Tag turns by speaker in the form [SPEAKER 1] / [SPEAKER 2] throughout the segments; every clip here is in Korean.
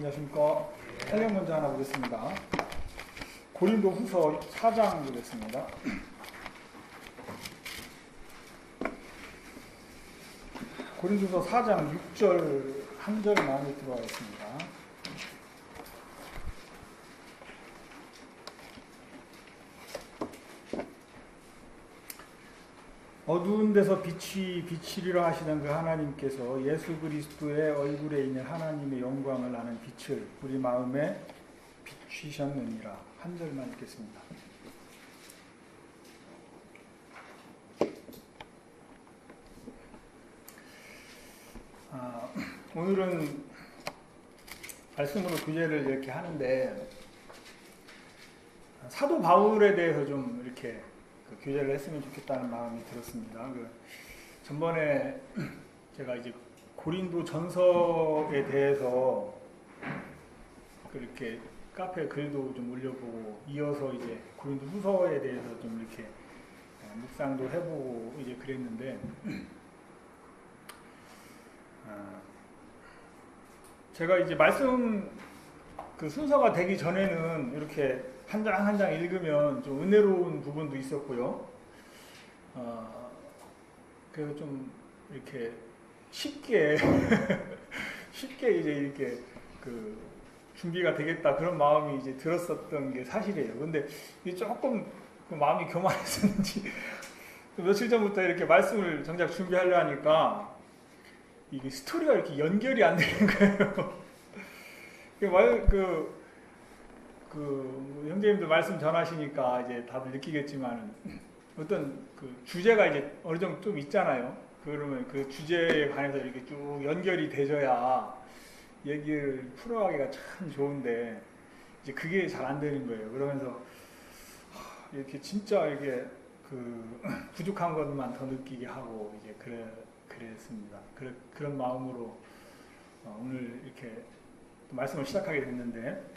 [SPEAKER 1] 안녕하십니까. 설명 문제 하나 보겠습니다. 고린도 후서 4장 보겠습니다. 고린도서 4장 6절 한 절만 들어가겠습니다. 어두운 데서 빛이 비치리라 하시던 그 하나님께서 예수 그리스도의 얼굴에 있는 하나님의 영광을 아는 빛을 우리 마음에 비추셨느니라. 한 절만 읽겠습니다. 오늘은 말씀으로 교제를 이렇게 하는데 사도 바울에 대해서 좀 이렇게 교제를 했으면 좋겠다는 마음이 들었습니다. 전번에 제가 이제 고린도 전서에 대해서 그렇게 카페 글도 좀 올려보고 이어서 이제 고린도 후서에 대해서 좀 이렇게 묵상도 해보고 이제 그랬는데 제가 이제 말씀 그 순서가 되기 전에는 이렇게 한 장 한 장 읽으면 좀 은혜로운 부분도 있었고요. 그래서 좀 이렇게 쉽게 쉽게 이제 이렇게 그 준비가 되겠다 그런 마음이 이제 들었었던 게 사실이에요. 근데 이게 조금 그 마음이 교만했었는지 며칠 전부터 이렇게 말씀을 정작 준비하려 하니까 이게 스토리가 이렇게 연결이 안 되는 거예요. 형제님들 말씀 전하시니까 이제 다들 느끼겠지만 어떤 그 주제가 이제 어느 정도 좀 있잖아요. 그러면 그 주제에 관해서 이렇게 쭉 연결이 되져야 얘기를 풀어가기가 참 좋은데 이제 그게 잘 안 되는 거예요. 그러면서 이렇게 진짜 이게 그 부족한 것만 더 느끼게 하고 이제 그랬습니다. 그런 마음으로 오늘 이렇게 말씀을 시작하게 됐는데,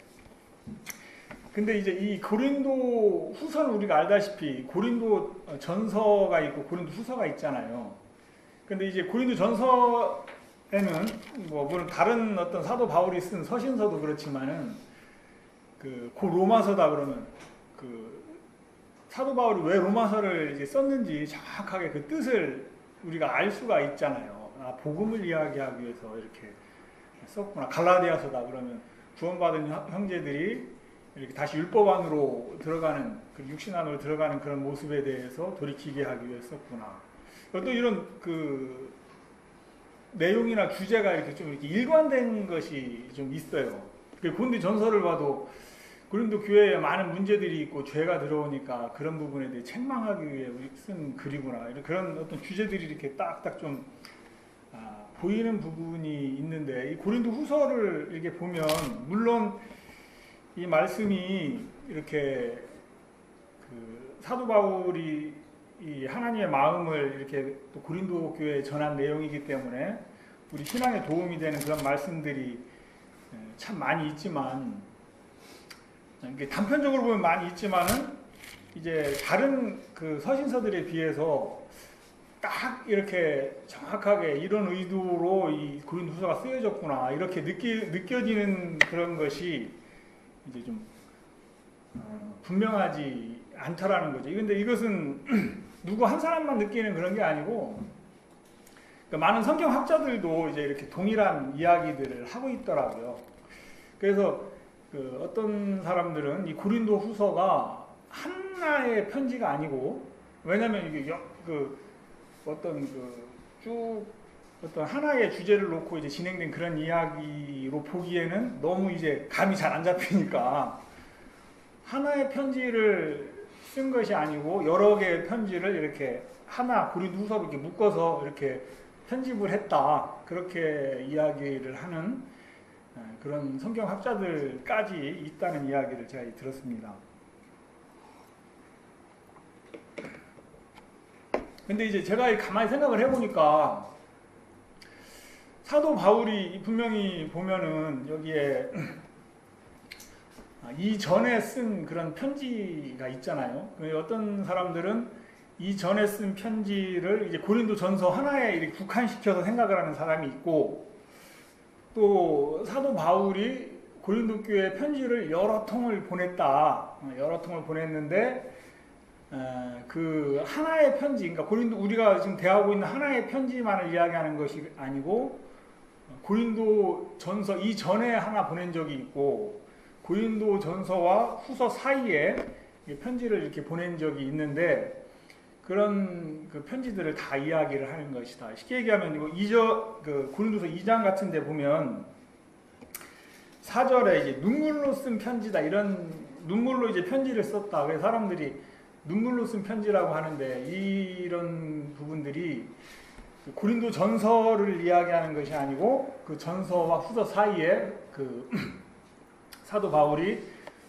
[SPEAKER 1] 근데 이제 이 고린도 후서는 우리가 알다시피 고린도 전서가 있고 고린도 후서가 있잖아요. 근데 이제 고린도 전서에는 물론 다른 어떤 사도 바울이 쓴 서신서도 그렇지만은 그 로마서다 그러면 그 사도 바울이 왜 로마서를 이제 썼는지 정확하게 그 뜻을 우리가 알 수가 있잖아요. 복음을 이야기하기 위해서 이렇게 썼구나. 갈라디아서다 그러면 구원받은 형제들이 이렇게 다시 율법 안으로 들어가는, 육신 안으로 들어가는 그런 모습에 대해서 돌이키게 하기 위해 썼구나. 또 이런 그 내용이나 주제가 이렇게 좀 이렇게 일관된 것이 좀 있어요. 고린도 전서를 봐도 고린도 교회에 많은 문제들이 있고 죄가 들어오니까 그런 부분에 대해 책망하기 위해 쓴 글이구나. 그런 어떤 주제들이 이렇게 딱딱 좀 보이는 부분이 있는데, 이 고린도 후서를 이렇게 보면 물론 이 말씀이 이렇게 그 사도 바울이 이 하나님의 마음을 이렇게 또 고린도 교회에 전한 내용이기 때문에 우리 신앙에 도움이 되는 그런 말씀들이 참 많이 있지만, 이게 단편적으로 보면 많이 있지만은 이제 다른 그 서신서들에 비해서 딱 이렇게 정확하게 이런 의도로 이 고린도 후서가 쓰여졌구나 이렇게 느껴지는 그런 것이 이제 좀 분명하지 않다라는 거죠. 근데 이것은 누구 한 사람만 느끼는 그런 게 아니고, 그러니까 많은 성경학자들도 이제 이렇게 동일한 이야기들을 하고 있더라고요. 그래서 그 어떤 사람들은 이 고린도 후서가 하나의 편지가 아니고, 왜냐하면 이게 어떤 하나의 주제를 놓고 이제 진행된 그런 이야기로 보기에는 너무 이제 감이 잘 안 잡히니까 하나의 편지를 쓴 것이 아니고 여러 개의 편지를 이렇게 하나 고린도 후서로 이렇게 묶어서 이렇게 편집을 했다, 그렇게 이야기를 하는 그런 성경학자들까지 있다는 이야기를 제가 들었습니다. 근데 이제 제가 가만히 생각을 해보니까 사도 바울이 분명히 보면은 여기에 이전에 쓴 그런 편지가 있잖아요. 어떤 사람들은 이전에 쓴 편지를 이제 고린도 전서 하나에 이렇게 국한시켜서 생각을 하는 사람이 있고, 또 사도 바울이 고린도 교회에 편지를 여러 통을 보냈다. 여러 통을 보냈는데 그 하나의 편지, 그러니까 고린도 우리가 지금 대하고 있는 하나의 편지만을 이야기하는 것이 아니고 고린도 전서 이전에 하나 보낸 적이 있고 고린도 전서와 후서 사이에 편지를 이렇게 보낸 적이 있는데 그런 그 편지들을 다 이야기를 하는 것이다. 쉽게 얘기하면 그 고린도서 2장 같은 데 보면 4절에 이제 눈물로 쓴 편지다, 이런 눈물로 이제 편지를 썼다. 그래서 사람들이 눈물로 쓴 편지라고 하는데 이런 부분들이 고린도 전서를 이야기하는 것이 아니고 그 전서와 후서 사이에 그 사도 바울이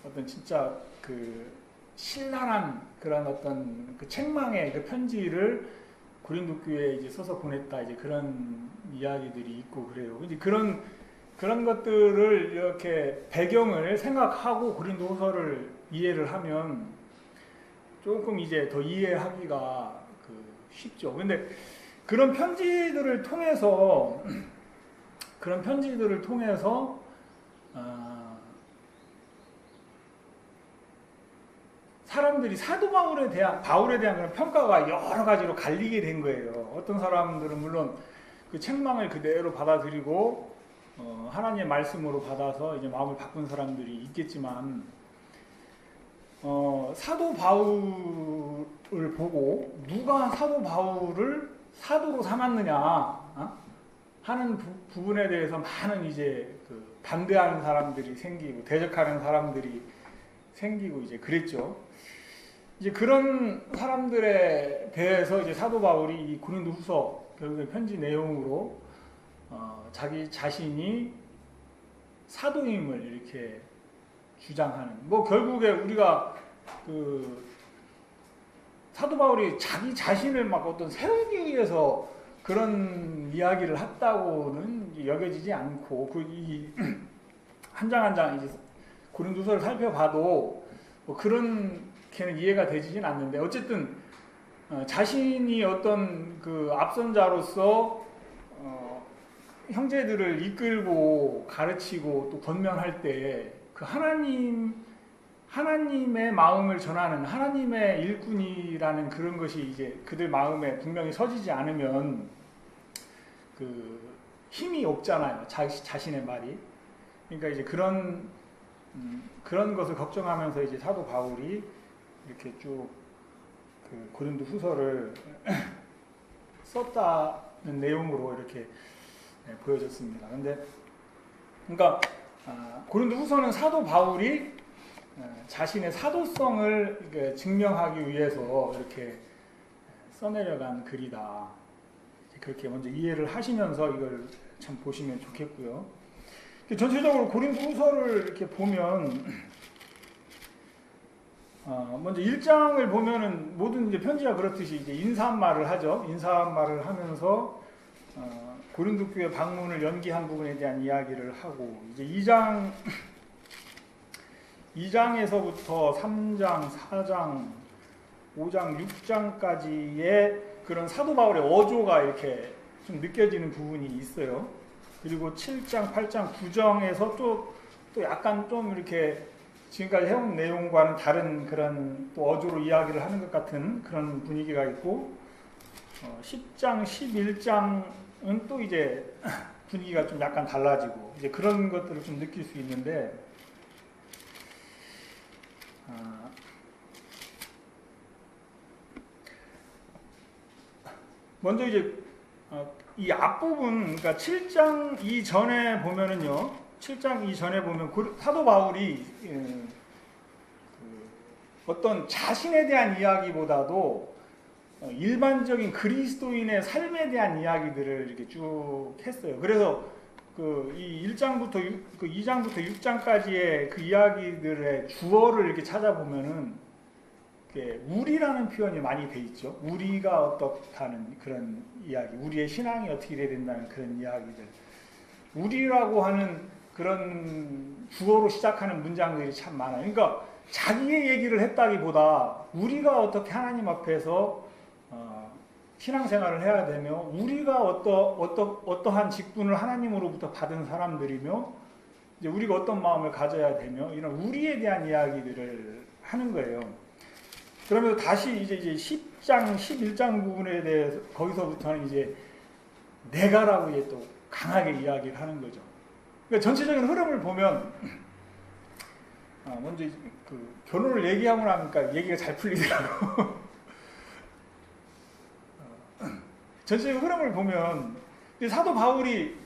[SPEAKER 1] 어떤 진짜 그 신랄한 그런 어떤 그 책망의 그 편지를 고린도 교회에 이제 써서 보냈다, 이제 그런 이야기들이 있고 그래요. 이제 그런 것들을 이렇게 배경을 생각하고 고린도후서를 이해를 하면 조금 이제 더 이해하기가 쉽죠. 근데 그런 편지들을 통해서 사람들이 사도 바울에 대한 그런 평가가 여러 가지로 갈리게 된 거예요. 어떤 사람들은 물론 그 책망을 그대로 받아들이고 하나님의 말씀으로 받아서 이제 마음을 바꾼 사람들이 있겠지만 사도 바울을 보고 누가 사도 바울을 사도로 삼았느냐 하는 부분에 대해서 많은 이제 그 반대하는 사람들이 생기고 대적하는 사람들이 생기고 이제 그랬죠. 이제 그런 사람들에 대해서 이제 사도 바울이 이 고린도후서 결국에 편지 내용으로 자기 자신이 사도임을 이렇게 주장하는, 뭐 결국에 우리가 그 사도 바울이 자기 자신을 막 어떤 세우기 위해서 그런 이야기를 했다고는 여겨지지 않고 그 이 한 장 한 장 이제 고린도서를 살펴봐도 뭐 그렇게는 이해가 되지진 않는데 어쨌든 자신이 어떤 그 앞선자로서 형제들을 이끌고 가르치고 또 권면할 때 그 하나님의 마음을 전하는 하나님의 일꾼이라는 그런 것이 이제 그들 마음에 분명히 서지지 않으면 그 힘이 없잖아요. 자신의 말이. 그러니까 이제 그런 것을 걱정하면서 이제 사도 바울이 이렇게 쭉 그 고린도 후서를 썼다는 내용으로 이렇게 보여졌습니다. 그러니까 고린도 후서는 사도 바울이 자신의 사도성을 증명하기 위해서 이렇게 써내려간 글이다. 그렇게 먼저 이해를 하시면서 이걸 참 보시면 좋겠고요. 전체적으로 고린도 후서를 이렇게 보면 먼저 1장을 보면은 모든 이제 편지가 그렇듯이 이제 인사말을 하죠. 인사말을 하면서 고린도 교회 방문을 연기한 부분에 대한 이야기를 하고 이제 2장에서부터 3장, 4장, 5장, 6장까지의 그런 사도 바울의 어조가 이렇게 좀 느껴지는 부분이 있어요. 그리고 7장, 8장, 9장에서 또 약간 좀 이렇게 지금까지 해온 내용과는 다른 그런 또 어조로 이야기를 하는 것 같은 그런 분위기가 있고 10장, 11장은 또 이제 분위기가 좀 약간 달라지고 이제 그런 것들을 좀 느낄 수 있는데 먼저 이제 이 앞부분, 그러니까 7장 이전에 보면은요, 7장 이전에 보면 사도 바울이 어떤 자신에 대한 이야기보다도 일반적인 그리스도인의 삶에 대한 이야기들을 이렇게 쭉 했어요. 그래서 이 1장부터 2장부터 6장까지의 그 이야기들의 주어를 이렇게 찾아보면은 우리라는 표현이 많이 돼 있죠. 우리가 어떻다는 그런 이야기, 우리의 신앙이 어떻게 돼야 된다는 그런 이야기들. 우리라고 하는 그런 주어로 시작하는 문장들이 참 많아요. 그러니까 자기의 얘기를 했다기보다 우리가 어떻게 하나님 앞에서 신앙생활을 해야 되며 우리가 어떠한 직분을 하나님으로부터 받은 사람들이며 이제 우리가 어떤 마음을 가져야 되며 이런 우리에 대한 이야기들을 하는 거예요. 그러면서 다시 이제 10장, 11장 부분에 대해서 거기서부터는 이제 내가라고 이제 또 강하게 이야기를 하는 거죠. 그러니까 전체적인 흐름을 보면 먼저 그 결론을 얘기하고 나니까 얘기가 잘 풀리더라고. 전체적인 흐름을 보면 사도 바울이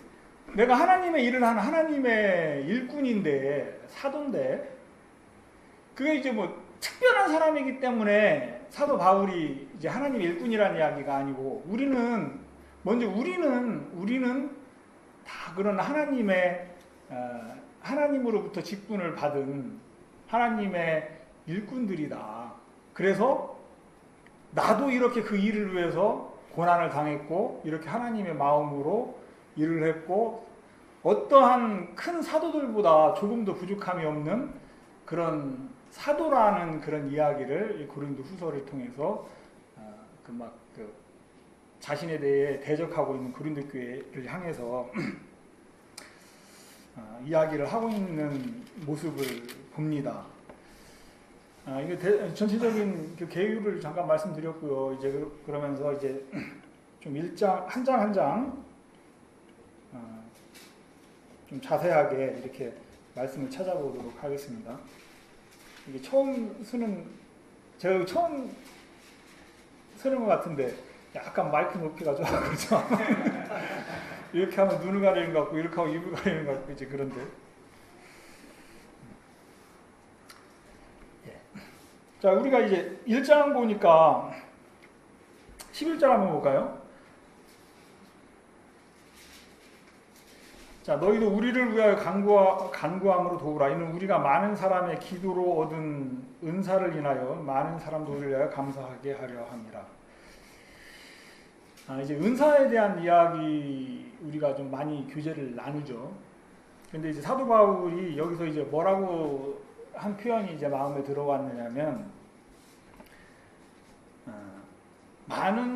[SPEAKER 1] 내가 하나님의 일을 하는 하나님의 일꾼인데 사도인데 그게 이제 뭐 특별한 사람이기 때문에 사도 바울이 이제 하나님의 일꾼이라는 이야기가 아니고 우리는 다 그런 하나님으로부터 직분을 받은 하나님의 일꾼들이다. 그래서 나도 이렇게 그 일을 위해서 고난을 당했고 이렇게 하나님의 마음으로 일을 했고 어떠한 큰 사도들보다 조금도 부족함이 없는 그런 사도라는 그런 이야기를 고린도 후서를 통해서 자신에 대해 대적하고 있는 고린도 교회를 향해서 이야기를 하고 있는 모습을 봅니다. 이게 전체적인 그 계율을 잠깐 말씀드렸고요. 이제 그러면서 이제 좀 한 장 한 장 좀 자세하게 이렇게 말씀을 찾아보도록 하겠습니다. 이게 제가 처음 쓰는 것 같은데 약간 마이크 높이가 좀 그렇죠. 이렇게 하면 눈을 가리는 것 같고 이렇게 하면 입을 가리는 것 같고 이제 그런데. 자, 우리가 이제 1장 보니까 11절 한번 볼까요? 자, 너희도 우리를 위하여 간구함으로 도우라. 이는 우리가 많은 사람의 기도로 얻은 은사를 인하여 많은 사람들을 위하여 감사하게 하려 함이라. 이제 은사에 대한 이야기 우리가 좀 많이 교제를 나누죠. 근데 이제 사도 바울이 여기서 이제 뭐라고 한 표현이 이제 마음에 들어왔느냐면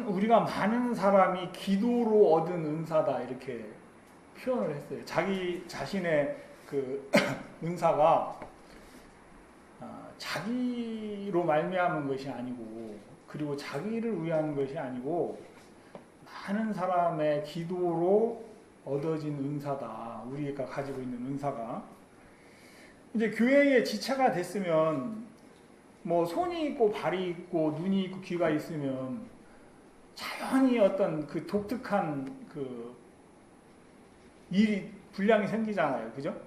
[SPEAKER 1] 우리가 많은 사람이 기도로 얻은 은사다 이렇게 표현을 했어요. 자기 자신의 그 은사가 자기로 말미암은 것이 아니고 그리고 자기를 위한 것이 아니고 많은 사람의 기도로 얻어진 은사다. 우리가 가지고 있는 은사가 이제 교회의 지체가 됐으면 뭐 손이 있고 발이 있고 눈이 있고 귀가 있으면 자연히 어떤 그 독특한 그 분량이 생기잖아요. 그죠?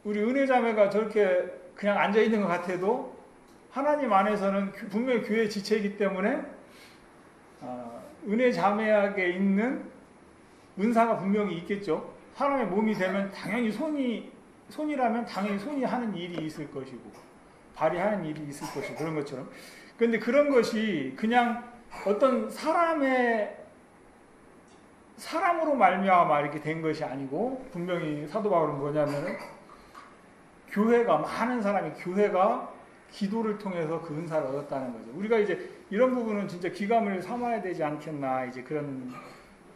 [SPEAKER 1] 우리 은혜자매가 저렇게 그냥 앉아있는 것 같아도 하나님 안에서는 분명히 교회 지체이기 때문에 은혜자매에게 있는 은사가 분명히 있겠죠. 사람의 몸이 되면 당연히 손이라면 당연히 손이 하는 일이 있을 것이고 발이 하는 일이 있을 것이고 그런 것처럼. 그런데 그런 것이 그냥 어떤 사람으로 말미암아 이렇게 된 것이 아니고 분명히 사도 바울은 뭐냐면 많은 사람이 교회가 기도를 통해서 그 은사를 얻었다는 거죠. 우리가 이제 이런 부분은 진짜 기감을 삼아야 되지 않겠나 이제 그런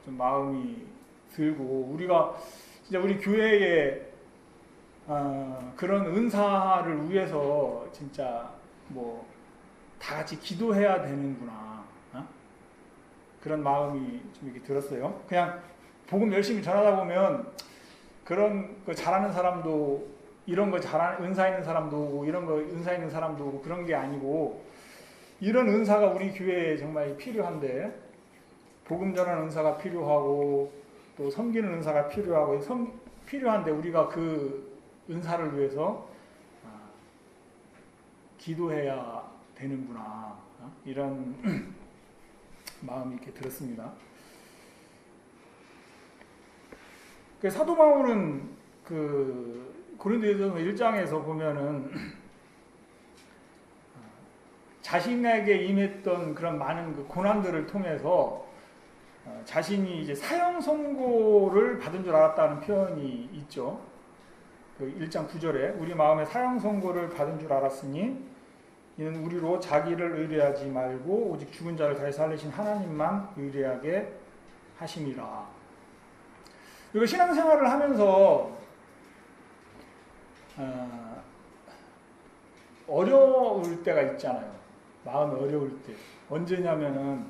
[SPEAKER 1] 좀 마음이 들고 우리가 진짜 우리 교회에 그런 은사를 위해서 진짜 뭐 다 같이 기도해야 되는구나. 그런 마음이 좀 이렇게 들었어요. 그냥 복음 열심히 전하다 보면 그런 거 잘하는 사람도 이런 거 은사 있는 사람도 오고 이런 거 은사 있는 사람도 오고 그런 게 아니고 이런 은사가 우리 교회에 정말 필요한데 복음 전하는 은사가 필요하고 또 섬기는 은사가 필요한데 우리가 그 은사를 위해서 기도해야 되는구나 이런 마음이 이렇게 들었습니다. 사도 바울은 그 고린도전서 1장에서 보면은 자신에게 임했던 그런 많은 그 고난들을 통해서 자신이 이제 사형 선고를 받은 줄 알았다는 표현이 있죠. 그 1장 9절에 우리 마음에 사형 선고를 받은 줄 알았으니 이는 우리로 자기를 의뢰하지 말고 오직 죽은 자를 다시 살리신 하나님만 의뢰하게 하심이라. 그리고 신앙생활을 하면서 어려울 때가 있잖아요. 마음이 어려울 때. 언제냐면은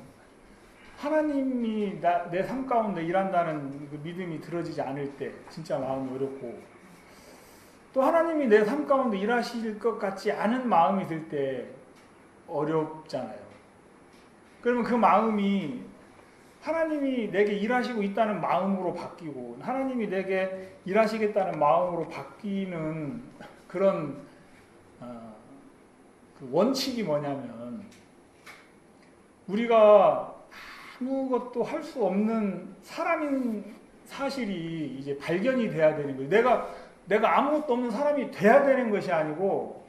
[SPEAKER 1] 하나님이 내 삶 가운데 일한다는 그 믿음이 들어지지 않을 때 진짜 마음이 어렵고, 또 하나님이 내 삶 가운데 일하실 것 같지 않은 마음이 들 때 어렵잖아요. 그러면 그 마음이 하나님이 내게 일하시고 있다는 마음으로 바뀌고, 하나님이 내게 일하시겠다는 마음으로 바뀌는 그런 그 원칙이 뭐냐면, 우리가 아무것도 할 수 없는 사람인 사실이 이제 발견이 돼야 되는 거예요. 내가 아무것도 없는 사람이 돼야 되는 것이 아니고,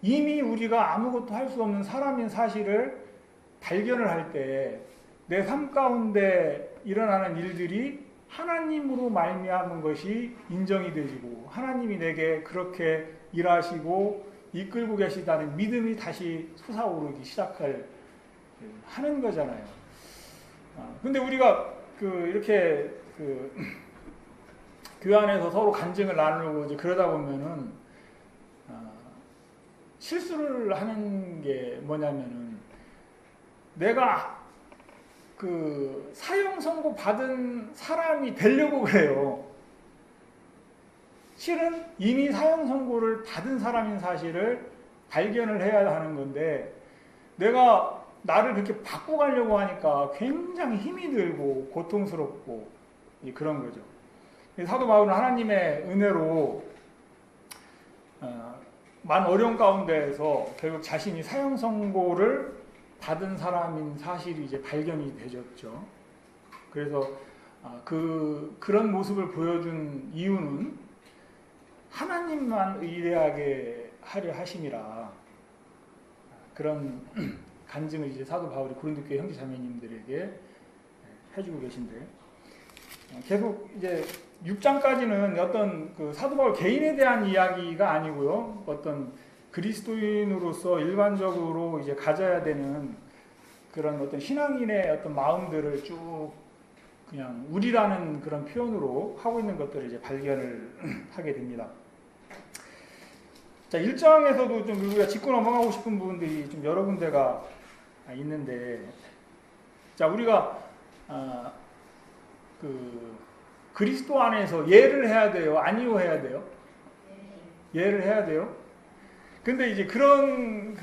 [SPEAKER 1] 이미 우리가 아무것도 할 수 없는 사람인 사실을 발견을 할 때 내 삶 가운데 일어나는 일들이 하나님으로 말미암은 것이 인정이 되지고, 하나님이 내게 그렇게 일하시고 이끌고 계시다는 믿음이 다시 솟아오르기 시작할 하는 거잖아요. 근데 우리가 이렇게 교회 안에서 서로 간증을 나누고 이제 그러다 보면은 실수를 하는 게 뭐냐면은, 내가 사형 선고 받은 사람이 되려고 그래요. 실은 이미 사형 선고를 받은 사람인 사실을 발견을 해야 하는 건데, 내가 나를 그렇게 바꿔가려고 하니까 굉장히 힘이 들고 고통스럽고 그런 거죠. 사도 바울은 하나님의 은혜로 많은 어려운 가운데에서 결국 자신이 사형 선고를 받은 사람인 사실이 이제 발견이 되셨죠. 그래서 그런 모습을 보여준 이유는 하나님만 의뢰하게 하려 하심이라, 그런 간증을 이제 사도 바울이 고린도 교회 형제 자매님들에게 해주고 계신데, 계속 이제 6장까지는 어떤 사도 바울 개인에 대한 이야기가 아니고요, 어떤 그리스도인으로서 일반적으로 이제 가져야 되는 그런 어떤 신앙인의 어떤 마음들을 쭉 그냥 우리라는 그런 표현으로 하고 있는 것들을 이제 발견을 하게 됩니다. 자, 1장에서도 좀 우리가 짚고 넘어가고 싶은 부분들이 좀 여러 군데가 있는데, 자, 우리가 그리스도 안에서 예를 해야 돼요? 아니요 해야 돼요? 예를 해야 돼요? 근데 이제 그런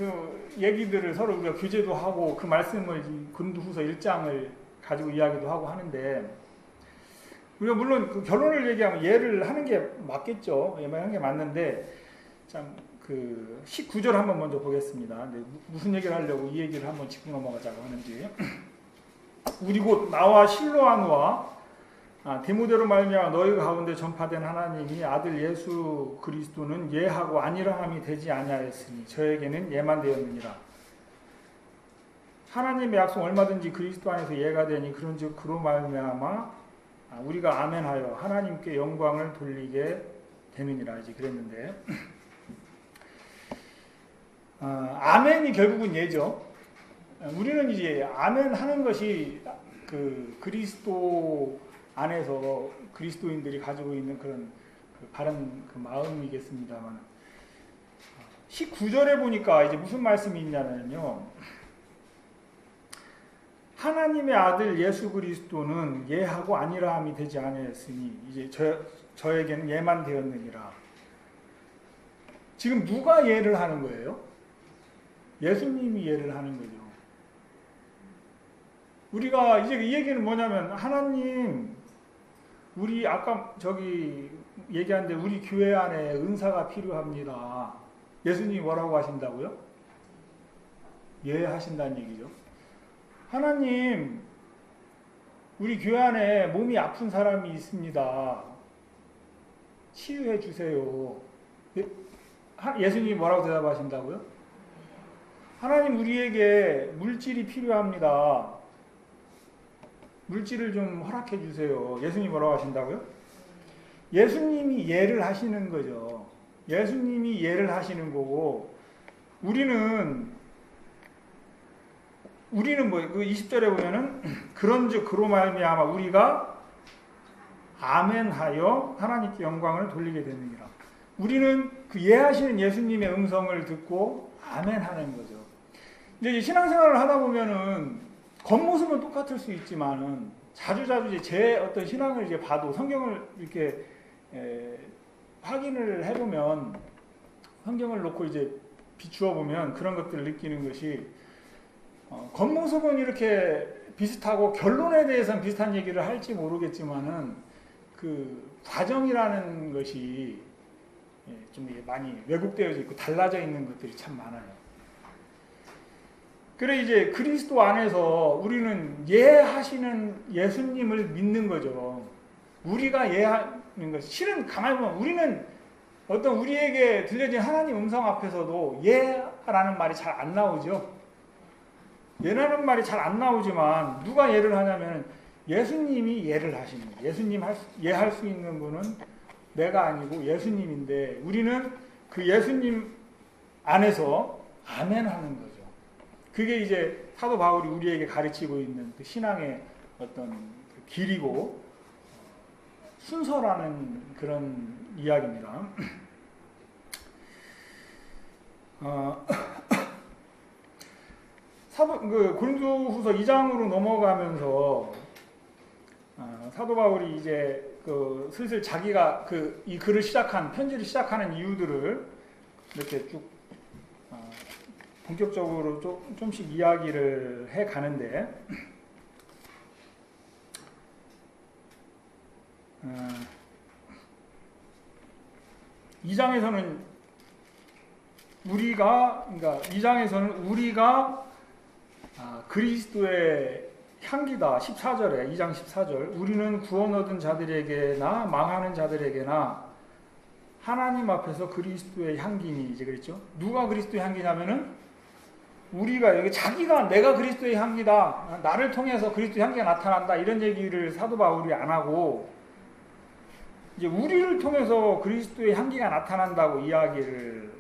[SPEAKER 1] 얘기들을 서로 우리가 교제도 하고, 그 말씀을 고린도후서 1장을 가지고 이야기도 하고 하는데, 우리가 물론 결론을 얘기하면 예를 하는 게 맞겠죠. 예만 하는 게 맞는데, 참 19절 한번 먼저 보겠습니다. 무슨 얘기를 하려고 이 얘기를 한번 짚고 넘어가자고 하는지. 우리 곧 나와 실로아누와 디모데로 말미암아 너희 가운데 전파된 하나님이 아들 예수 그리스도는 예하고 아니라함이 되지 아니하였으니 저에게는 예만 되었느니라. 하나님의 약속 얼마든지 그리스도 안에서 예가 되니 그런즉 그로 말미암아 우리가 아멘하여 하나님께 영광을 돌리게 되느니라 이제 그랬는데, 아멘이 결국은 예죠. 우리는 이제 아멘 하는 것이 그리스도 안에서 그리스도인들이 가지고 있는 그런 바른 마음이겠습니다만, 19절에 보니까 이제 무슨 말씀이 있냐면요, 하나님의 아들 예수 그리스도는 예하고 아니라함이 되지 아니하였으니 이제 저에게는 예만 되었느니라. 지금 누가 예를 하는 거예요? 예수님이 예를 하는 거죠. 우리가 이제 이 얘기는 뭐냐면, 하나님, 우리 아까 얘기한데 우리 교회 안에 은사가 필요합니다. 예수님이 뭐라고 하신다고요? 예 하신다는 얘기죠. 하나님, 우리 교회 안에 몸이 아픈 사람이 있습니다. 치유해 주세요. 예수님이 뭐라고 대답하신다고요? 하나님, 우리에게 물질이 필요합니다. 물질을 좀 허락해 주세요. 예수님이 뭐라고 하신다고요? 예수님이 예를 하시는 거죠. 예수님이 예를 하시는 거고, 우리는 뭐 20절에 보면은 그런즉 그로 말미암아 우리가 아멘하여 하나님께 영광을 돌리게 되느니라. 우리는 그 예하시는 예수님의 음성을 듣고 아멘하는 거죠. 이제 신앙생활을 하다 보면은 겉모습은 똑같을 수 있지만은 자주자주 이제 제 어떤 신앙을 이제 봐도 성경을 이렇게 확인을 해보면 성경을 놓고 이제 비추어 보면 그런 것들을 느끼는 것이 겉모습은 이렇게 비슷하고 결론에 대해서는 비슷한 얘기를 할지 모르겠지만은 그 과정이라는 것이 좀 많이 왜곡되어 있고 달라져 있는 것들이 참 많아요. 그래 이제 그리스도 안에서 우리는 예하시는 예수님을 믿는 거죠. 우리가 예하는 것. 실은 가만히 보면 우리는 어떤 우리에게 들려진 하나님 음성 앞에서도 예라는 말이 잘 안 나오죠. 예라는 말이 잘 안 나오지만 누가 예를 하냐면 예수님이 예를 하시는 거예요. 예수님 예할 수 있는 분은 내가 아니고 예수님인데 우리는 그 예수님 안에서 아멘하는 거죠. 그게 이제 사도 바울이 우리에게 가르치고 있는 그 신앙의 어떤 그 길이고 순서라는 그런 이야기입니다. 고린도후서 2장으로 넘어가면서 사도 바울이 이제 그 슬슬 자기가 이 글을 편지를 시작하는 이유들을 이렇게 쭉 본격적으로 좀씩 이야기를 해 가는데, 2장에서는 우리가 그리스도의 향기다. 14절에 2장 14절 우리는 구원 얻은 자들에게나 망하는 자들에게나 하나님 앞에서 그리스도의 향기니 이제 그랬죠. 누가 그리스도의 향기냐면은 우리가 여기 자기가 내가 그리스도의 향기다. 나를 통해서 그리스도의 향기가 나타난다. 이런 얘기를 사도 바울이 안 하고 이제 우리를 통해서 그리스도의 향기가 나타난다고 이야기를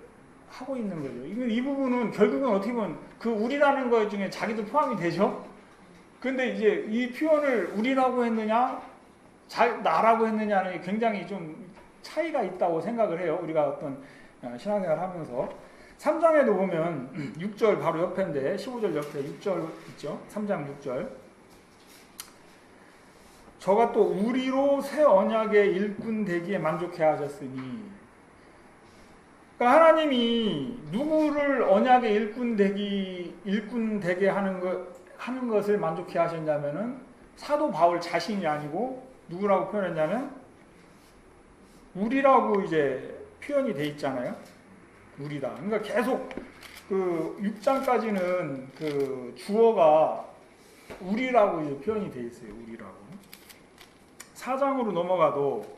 [SPEAKER 1] 하고 있는 거죠. 이 부분은 결국은 어떻게 보면 그 우리라는 것 중에 자기도 포함이 되죠. 근데 이제 이 표현을 우리라고 했느냐, 나라고 했느냐는 굉장히 좀 차이가 있다고 생각을 해요. 우리가 어떤 신앙생활을 하면서. 3장에도 보면 6절 바로 옆인데 15절 옆에 6절 있죠. 3장 6절. 저가 또 우리로 새 언약의 일꾼 되기에 만족해 하셨으니, 그러니까 하나님이 누구를 언약의 일꾼 되게 하는 것을 만족해 하셨냐면은 사도 바울 자신이 아니고 누구라고 표현했냐면 우리라고 이제 표현이 돼 있잖아요. 우리다. 그러니까 계속 그 6장까지는 그 주어가 우리라고 이제 표현이 돼 있어요. 우리라고. 4장으로 넘어가도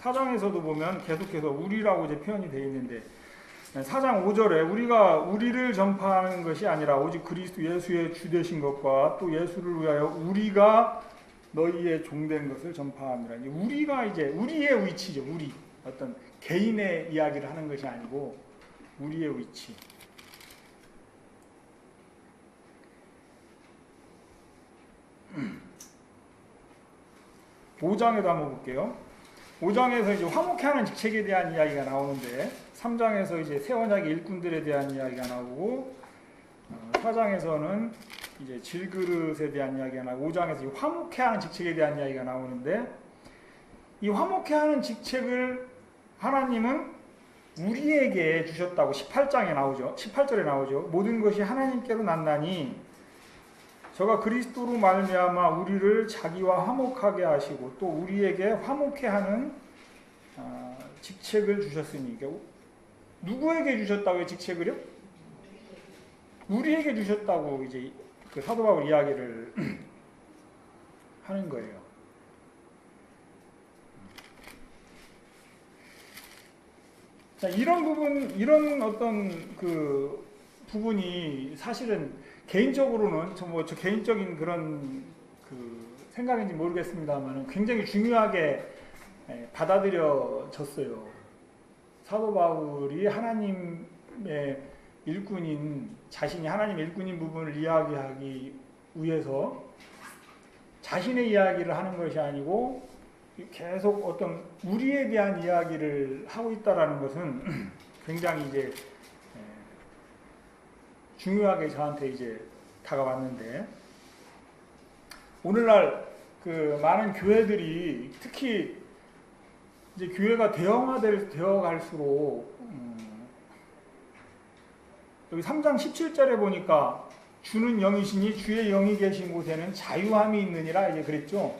[SPEAKER 1] 4장에서도 보면 계속해서 우리라고 이제 표현이 되어 있는데 4장 5절에 우리를 전파하는 것이 아니라 오직 그리스도 예수의 주 되신 것과 또 예수를 위하여 우리가 너희의 종된 것을 전파함이라. 우리가 이제 우리의 위치죠. 우리 어떤 개인의 이야기를 하는 것이 아니고 우리의 위치. (5장에도) 한번 볼게요. 5장에서 이제 화목해하는 직책에 대한 이야기가 나오는데 3장에서 이제 새 언약의 일꾼들에 대한 이야기가 나오고 4장에서는 이제 질그릇에 대한 이야기가 나오고 5장에서 화목해하는 직책에 대한 이야기가 나오는데, 이 화목해하는 직책을 하나님은 우리에게 주셨다고 18장에 나오죠. 18절에 나오죠. 모든 것이 하나님께로 났나니 저가 그리스도로 말미암아 우리를 자기와 화목하게 하시고 또 우리에게 화목해하는 직책을 주셨으니, 누구에게 주셨다고요? 직책을요? 우리에게 주셨다고 이제 그 사도 바울 이야기를 하는 거예요. 자, 이런 어떤 그 부분이 사실은 개인적으로는 저 개인적인 그런 그 생각인지 모르겠습니다만 굉장히 중요하게 받아들여졌어요. 사도 바울이 하나님의 일꾼인, 자신이 하나님의 일꾼인 부분을 이야기하기 위해서 자신의 이야기를 하는 것이 아니고 계속 어떤 우리에 대한 이야기를 하고 있다라는 것은 굉장히 이제 중요하게 저한테 이제 다가왔는데, 오늘날 그 많은 교회들이 특히 이제 교회가 되어 갈수록 여기 3장 17절에 보니까 주는 영이시니 주의 영이 계신 곳에는 자유함이 있느니라 이제 그랬죠.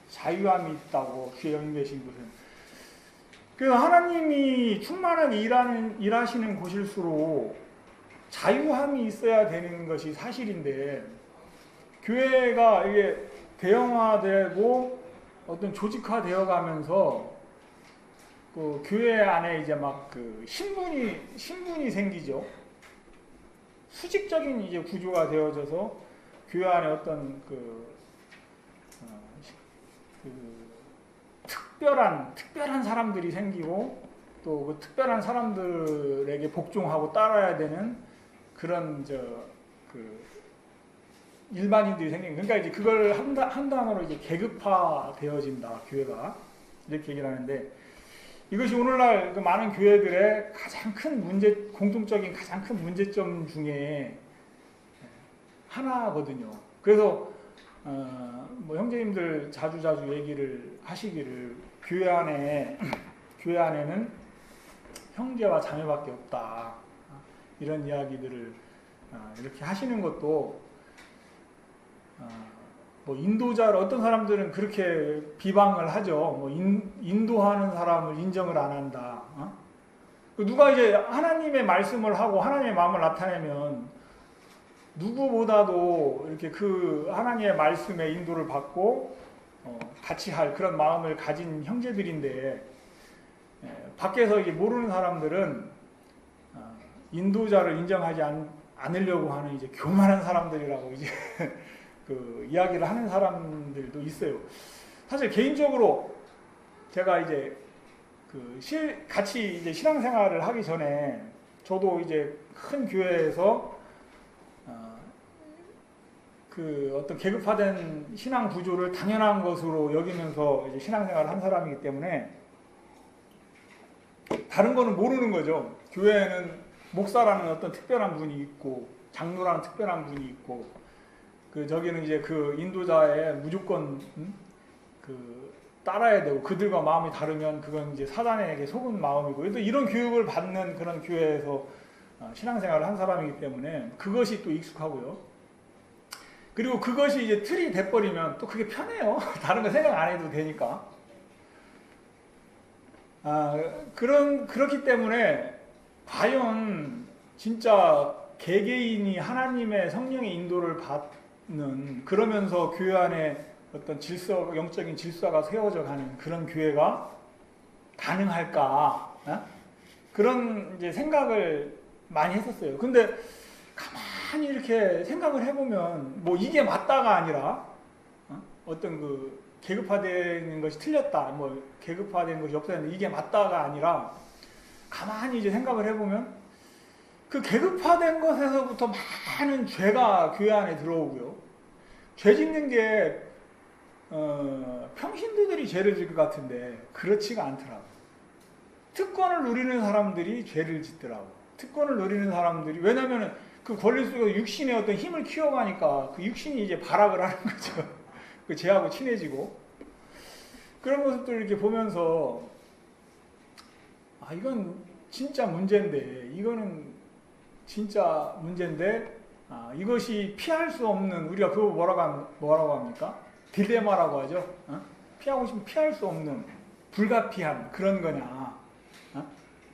[SPEAKER 1] 자유함이 있다고, 주의 영이 계신 곳은. 그 하나님이 충만하게 일하시는 곳일수록 자유함이 있어야 되는 것이 사실인데, 교회가 이게 대형화되고 어떤 조직화되어 가면서 그 교회 안에 이제 막 그 신분이 생기죠. 수직적인 이제 구조가 되어져서 교회 안에 어떤 특별한 사람들이 생기고, 또 그 특별한 사람들에게 복종하고 따라야 되는 그런 일반인들이 생긴. 그러니까 이제 그걸 한 단어로 이제 계급화 되어진다, 교회가. 이렇게 얘기를 하는데, 이것이 오늘날 그 많은 교회들의 가장 큰 공통적인 가장 큰 문제점 중에 하나거든요. 그래서 뭐 형제님들 자주 얘기를 하시기를, 교회 안에는 형제와 자매밖에 없다, 이런 이야기들을 이렇게 하시는 것도, 뭐 인도자를 어떤 사람들은 그렇게 비방을 하죠. 뭐 인도하는 사람을 인정을 안 한다. 누가 이제 하나님의 말씀을 하고 하나님의 마음을 나타내면 누구보다도 이렇게 그 하나님의 말씀에 인도를 받고 같이 할 그런 마음을 가진 형제들인데, 밖에서 이게 모르는 사람들은 인도자를 인정하지 않으려고 하는 이제 교만한 사람들이라고 이제 그 이야기를 하는 사람들도 있어요. 사실 개인적으로 제가 이제 같이 이제 신앙생활을 하기 전에, 저도 이제 큰 교회에서 그 어떤 계급화된 신앙 구조를 당연한 것으로 여기면서 이제 신앙생활을 한 사람이기 때문에 다른 거는 모르는 거죠. 교회에는 목사라는 어떤 특별한 분이 있고, 장로라는 특별한 분이 있고, 저기는 이제 그 인도자의 무조건 따라야 되고, 그들과 마음이 다르면 그건 이제 사단에게 속은 마음이고, 또 이런 교육을 받는 그런 교회에서 신앙생활을 한 사람이기 때문에 그것이 또 익숙하고요. 그리고 그것이 이제 틀이 돼버리면 또 그게 편해요. 다른 거 생각 안 해도 되니까. 그렇기 때문에 과연 진짜 개개인이 하나님의 성령의 인도를 받는, 그러면서 교회 안에 어떤 영적인 질서가 세워져 가는 그런 교회가 가능할까? 그런 이제 생각을 많이 했었어요. 근데 가만히 이렇게 생각을 해보면, 뭐 이게 맞다가 아니라, 어떤 그 계급화되는 것이 틀렸다, 뭐 계급화된 것이 없어졌는데 이게 맞다가 아니라, 가만히 이제 생각을 해보면 그 계급화된 것에서부터 많은 죄가 교회 안에 들어오고요. 죄 짓는 게 평신도들이 죄를 질 것 같은데 그렇지가 않더라고요. 특권을 누리는 사람들이 죄를 짓더라고요. 특권을 누리는 사람들이, 왜냐하면 그 권리 속에서 육신의 어떤 힘을 키워가니까 그 육신이 이제 발악을 하는 거죠. 그 죄하고 친해지고. 그런 모습들을 이렇게 보면서, 이건 진짜 문제인데, 이거는 진짜 문제인데, 이것이 피할 수 없는, 우리가 그거 뭐라고 합니까? 딜레마라고 하죠. 피하고 싶으면 피할 수 없는 불가피한 그런 거냐,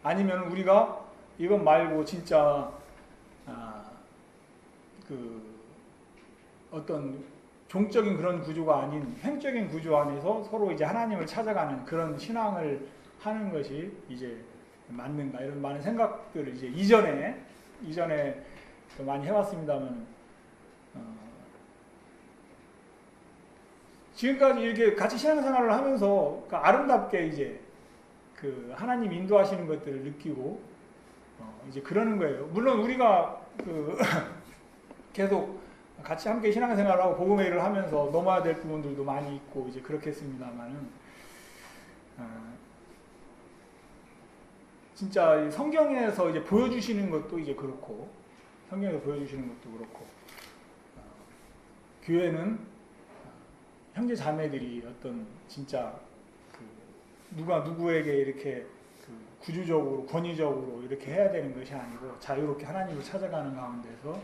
[SPEAKER 1] 아니면 우리가 이건 말고 진짜 어떤 종적인 그런 구조가 아닌 행적인 구조 안에서 서로 이제 하나님을 찾아가는 그런 신앙을 하는 것이 이제 맞는가, 이런 많은 생각들을 이제 이전에 많이 해왔습니다만, 지금까지 이렇게 같이 신앙생활을 하면서 아름답게 이제 그 하나님 인도하시는 것들을 느끼고 이제 그러는 거예요. 물론 우리가 계속 같이 함께 신앙생활을 하고 복음의 일을 하면서 넘어야 될 부분들도 많이 있고 이제 그렇겠습니다만은 진짜 성경에서 이제 보여주시는 것도 이제 그렇고 성경에서 보여주시는 것도 그렇고 교회는 형제 자매들이 어떤 진짜 누가 누구에게 이렇게 구주적으로 권위적으로 이렇게 해야 되는 것이 아니고 자유롭게 하나님을 찾아가는 가운데서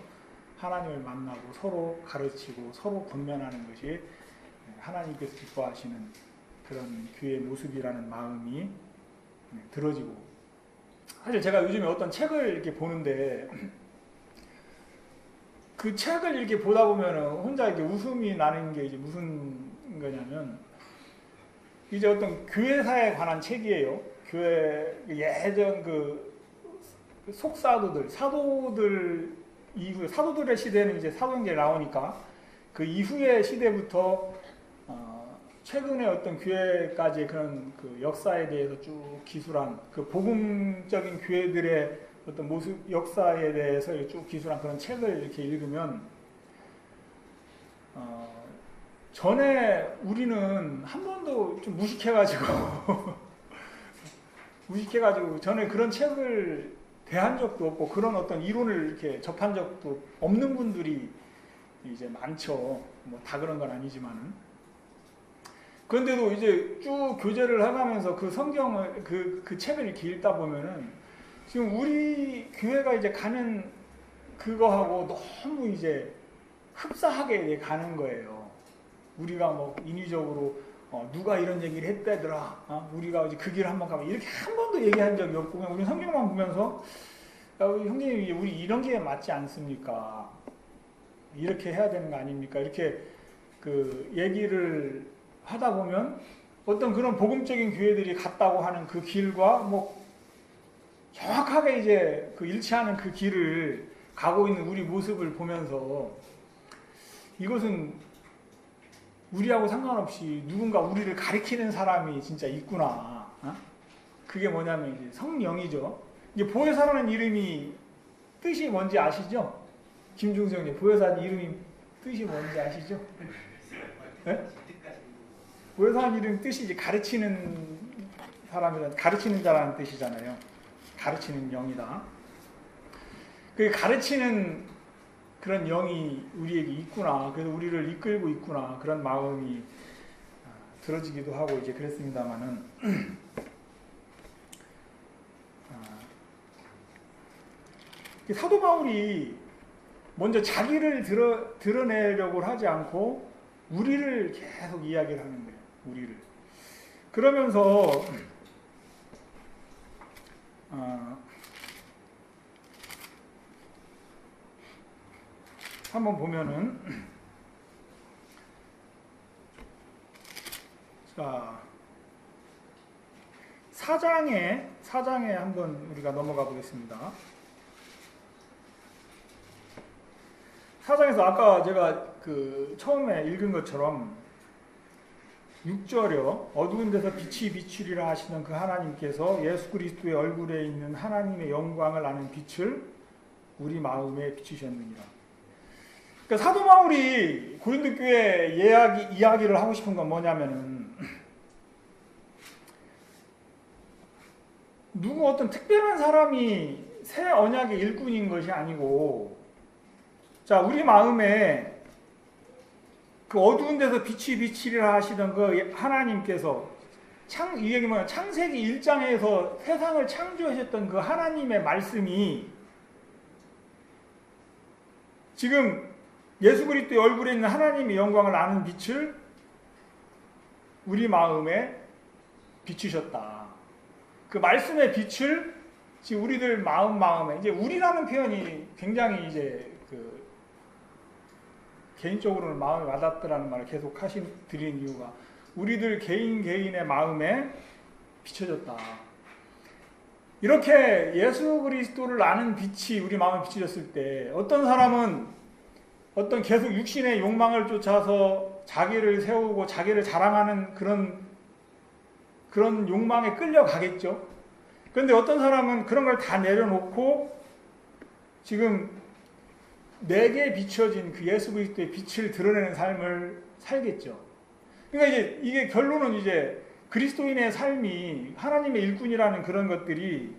[SPEAKER 1] 하나님을 만나고 서로 가르치고 서로 권면하는 것이 하나님께서 기뻐하시는 그런 교회의 모습이라는 마음이 들어지고, 사실 제가 요즘에 어떤 책을 이렇게 보는데 그 책을 이렇게 보다 보면은 혼자 이렇게 웃음이 나는 게 이제 무슨 거냐면, 이제 어떤 교회사에 관한 책이에요. 교회 예전 그 속사도들, 사도들 이후, 사도들의 시대는 이제 사도행전에 나오니까 그 이후의 시대부터 최근에 어떤 교회까지 그런 그 역사에 대해서 쭉 기술한 그 복음적인 교회들의 어떤 모습, 역사에 대해서 쭉 기술한 그런 책을 이렇게 읽으면 전에 우리는 한 번도 좀 무식해가지고 전에 그런 책을 대한 적도 없고 그런 어떤 이론을 이렇게 접한 적도 없는 분들이 이제 많죠. 뭐 다 그런 건 아니지만은. 그런데도 이제 쭉 교제를 해가면서 그 성경을 그 책을 이렇게 읽다 보면은 지금 우리 교회가 이제 가는 그거하고 너무 이제 흡사하게 가는 거예요. 우리가 뭐 인위적으로 누가 이런 얘기를 했다더라. 우리가 이제 그 길을 한번 가면 이렇게 한 번도 얘기한 적이 없고 그냥 우리 성경만 보면서 우리 형제님 우리 이런 게 맞지 않습니까? 이렇게 해야 되는 거 아닙니까? 이렇게 그 얘기를 하다 보면 어떤 그런 복음적인 교회들이 갔다고 하는 그 길과 뭐 정확하게 이제 그 일치하는 그 길을 가고 있는 우리 모습을 보면서 이것은 우리하고 상관없이 누군가 우리를 가리키는 사람이 진짜 있구나. 그게 뭐냐면 이제 성령이죠. 이제 보혜사라는 이름이 뜻이 뭔지 아시죠? 김중성님, 보혜사는 이름이 뜻이 뭔지 아시죠? 네? 보혜사라는 이름 뜻이 이제 가르치는 사람이란, 가르치는 자라는 뜻이잖아요. 가르치는 영이다. 그 가르치는 그런 영이 우리에게 있구나. 그래서 우리를 이끌고 있구나. 그런 마음이 들어지기도 하고 이제 그랬습니다만은 사도 바울이 먼저 자기를 드러내려고 하지 않고 우리를 계속 이야기를 하는 거예요. 우리를. 그러면서 한번 보면은 자 4장에 한번 우리가 넘어가 보겠습니다. 4장에서 아까 제가 그 처음에 읽은 것처럼 6절이요. 어두운 데서 빛이 비추리라 하시는 그 하나님께서 예수 그리스도의 얼굴에 있는 하나님의 영광을 아는 빛을 우리 마음에 비추셨느니라. 그러니까 사도 바울이 고린도 교회 이야기를 하고 싶은 건 뭐냐면은 누구 어떤 특별한 사람이 새 언약의 일꾼인 것이 아니고, 자 우리 마음에 그 어두운 데서 빛이 비치리라 하시던 그 하나님께서 이 얘기 뭐냐, 창세기 1장에서 세상을 창조하셨던 그 하나님의 말씀이 지금 예수 그리스도의 얼굴에 있는 하나님의 영광을 아는 빛을 우리 마음에 비추셨다. 그 말씀의 빛을 지금 우리들 마음에, 이제 우리라는 표현이 굉장히 이제 그 개인적으로는 마음에 와닿더라는 말을 계속 드린 이유가 우리들 개인의 마음에 비춰졌다. 이렇게 예수 그리스도를 아는 빛이 우리 마음에 비춰졌을 때 어떤 사람은 어떤 계속 육신의 욕망을 쫓아서 자기를 세우고 자기를 자랑하는 그런 욕망에 끌려가겠죠. 그런데 어떤 사람은 그런 걸 다 내려놓고 지금 내게 비춰진 그 예수 그리스도의 빛을 드러내는 삶을 살겠죠. 그러니까 이제 이게 결론은 이제 그리스도인의 삶이 하나님의 일꾼이라는 그런 것들이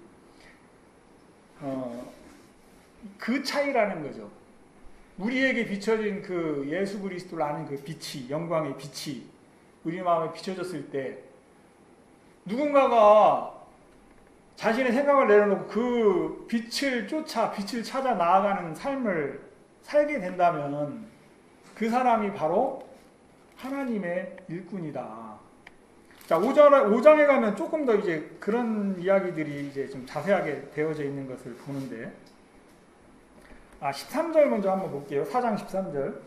[SPEAKER 1] 그 차이라는 거죠. 우리에게 비춰진 그 예수 그리스도를 아는 그 빛이, 영광의 빛이 우리 마음에 비춰졌을 때 누군가가 자신의 생각을 내려놓고 그 빛을 쫓아 빛을 찾아 나아가는 삶을 살게 된다면 그 사람이 바로 하나님의 일꾼이다. 자, 5장에 가면 조금 더 이제 그런 이야기들이 이제 좀 자세하게 되어져 있는 것을 보는데, 13절 먼저 한번 볼게요. 4장 13절.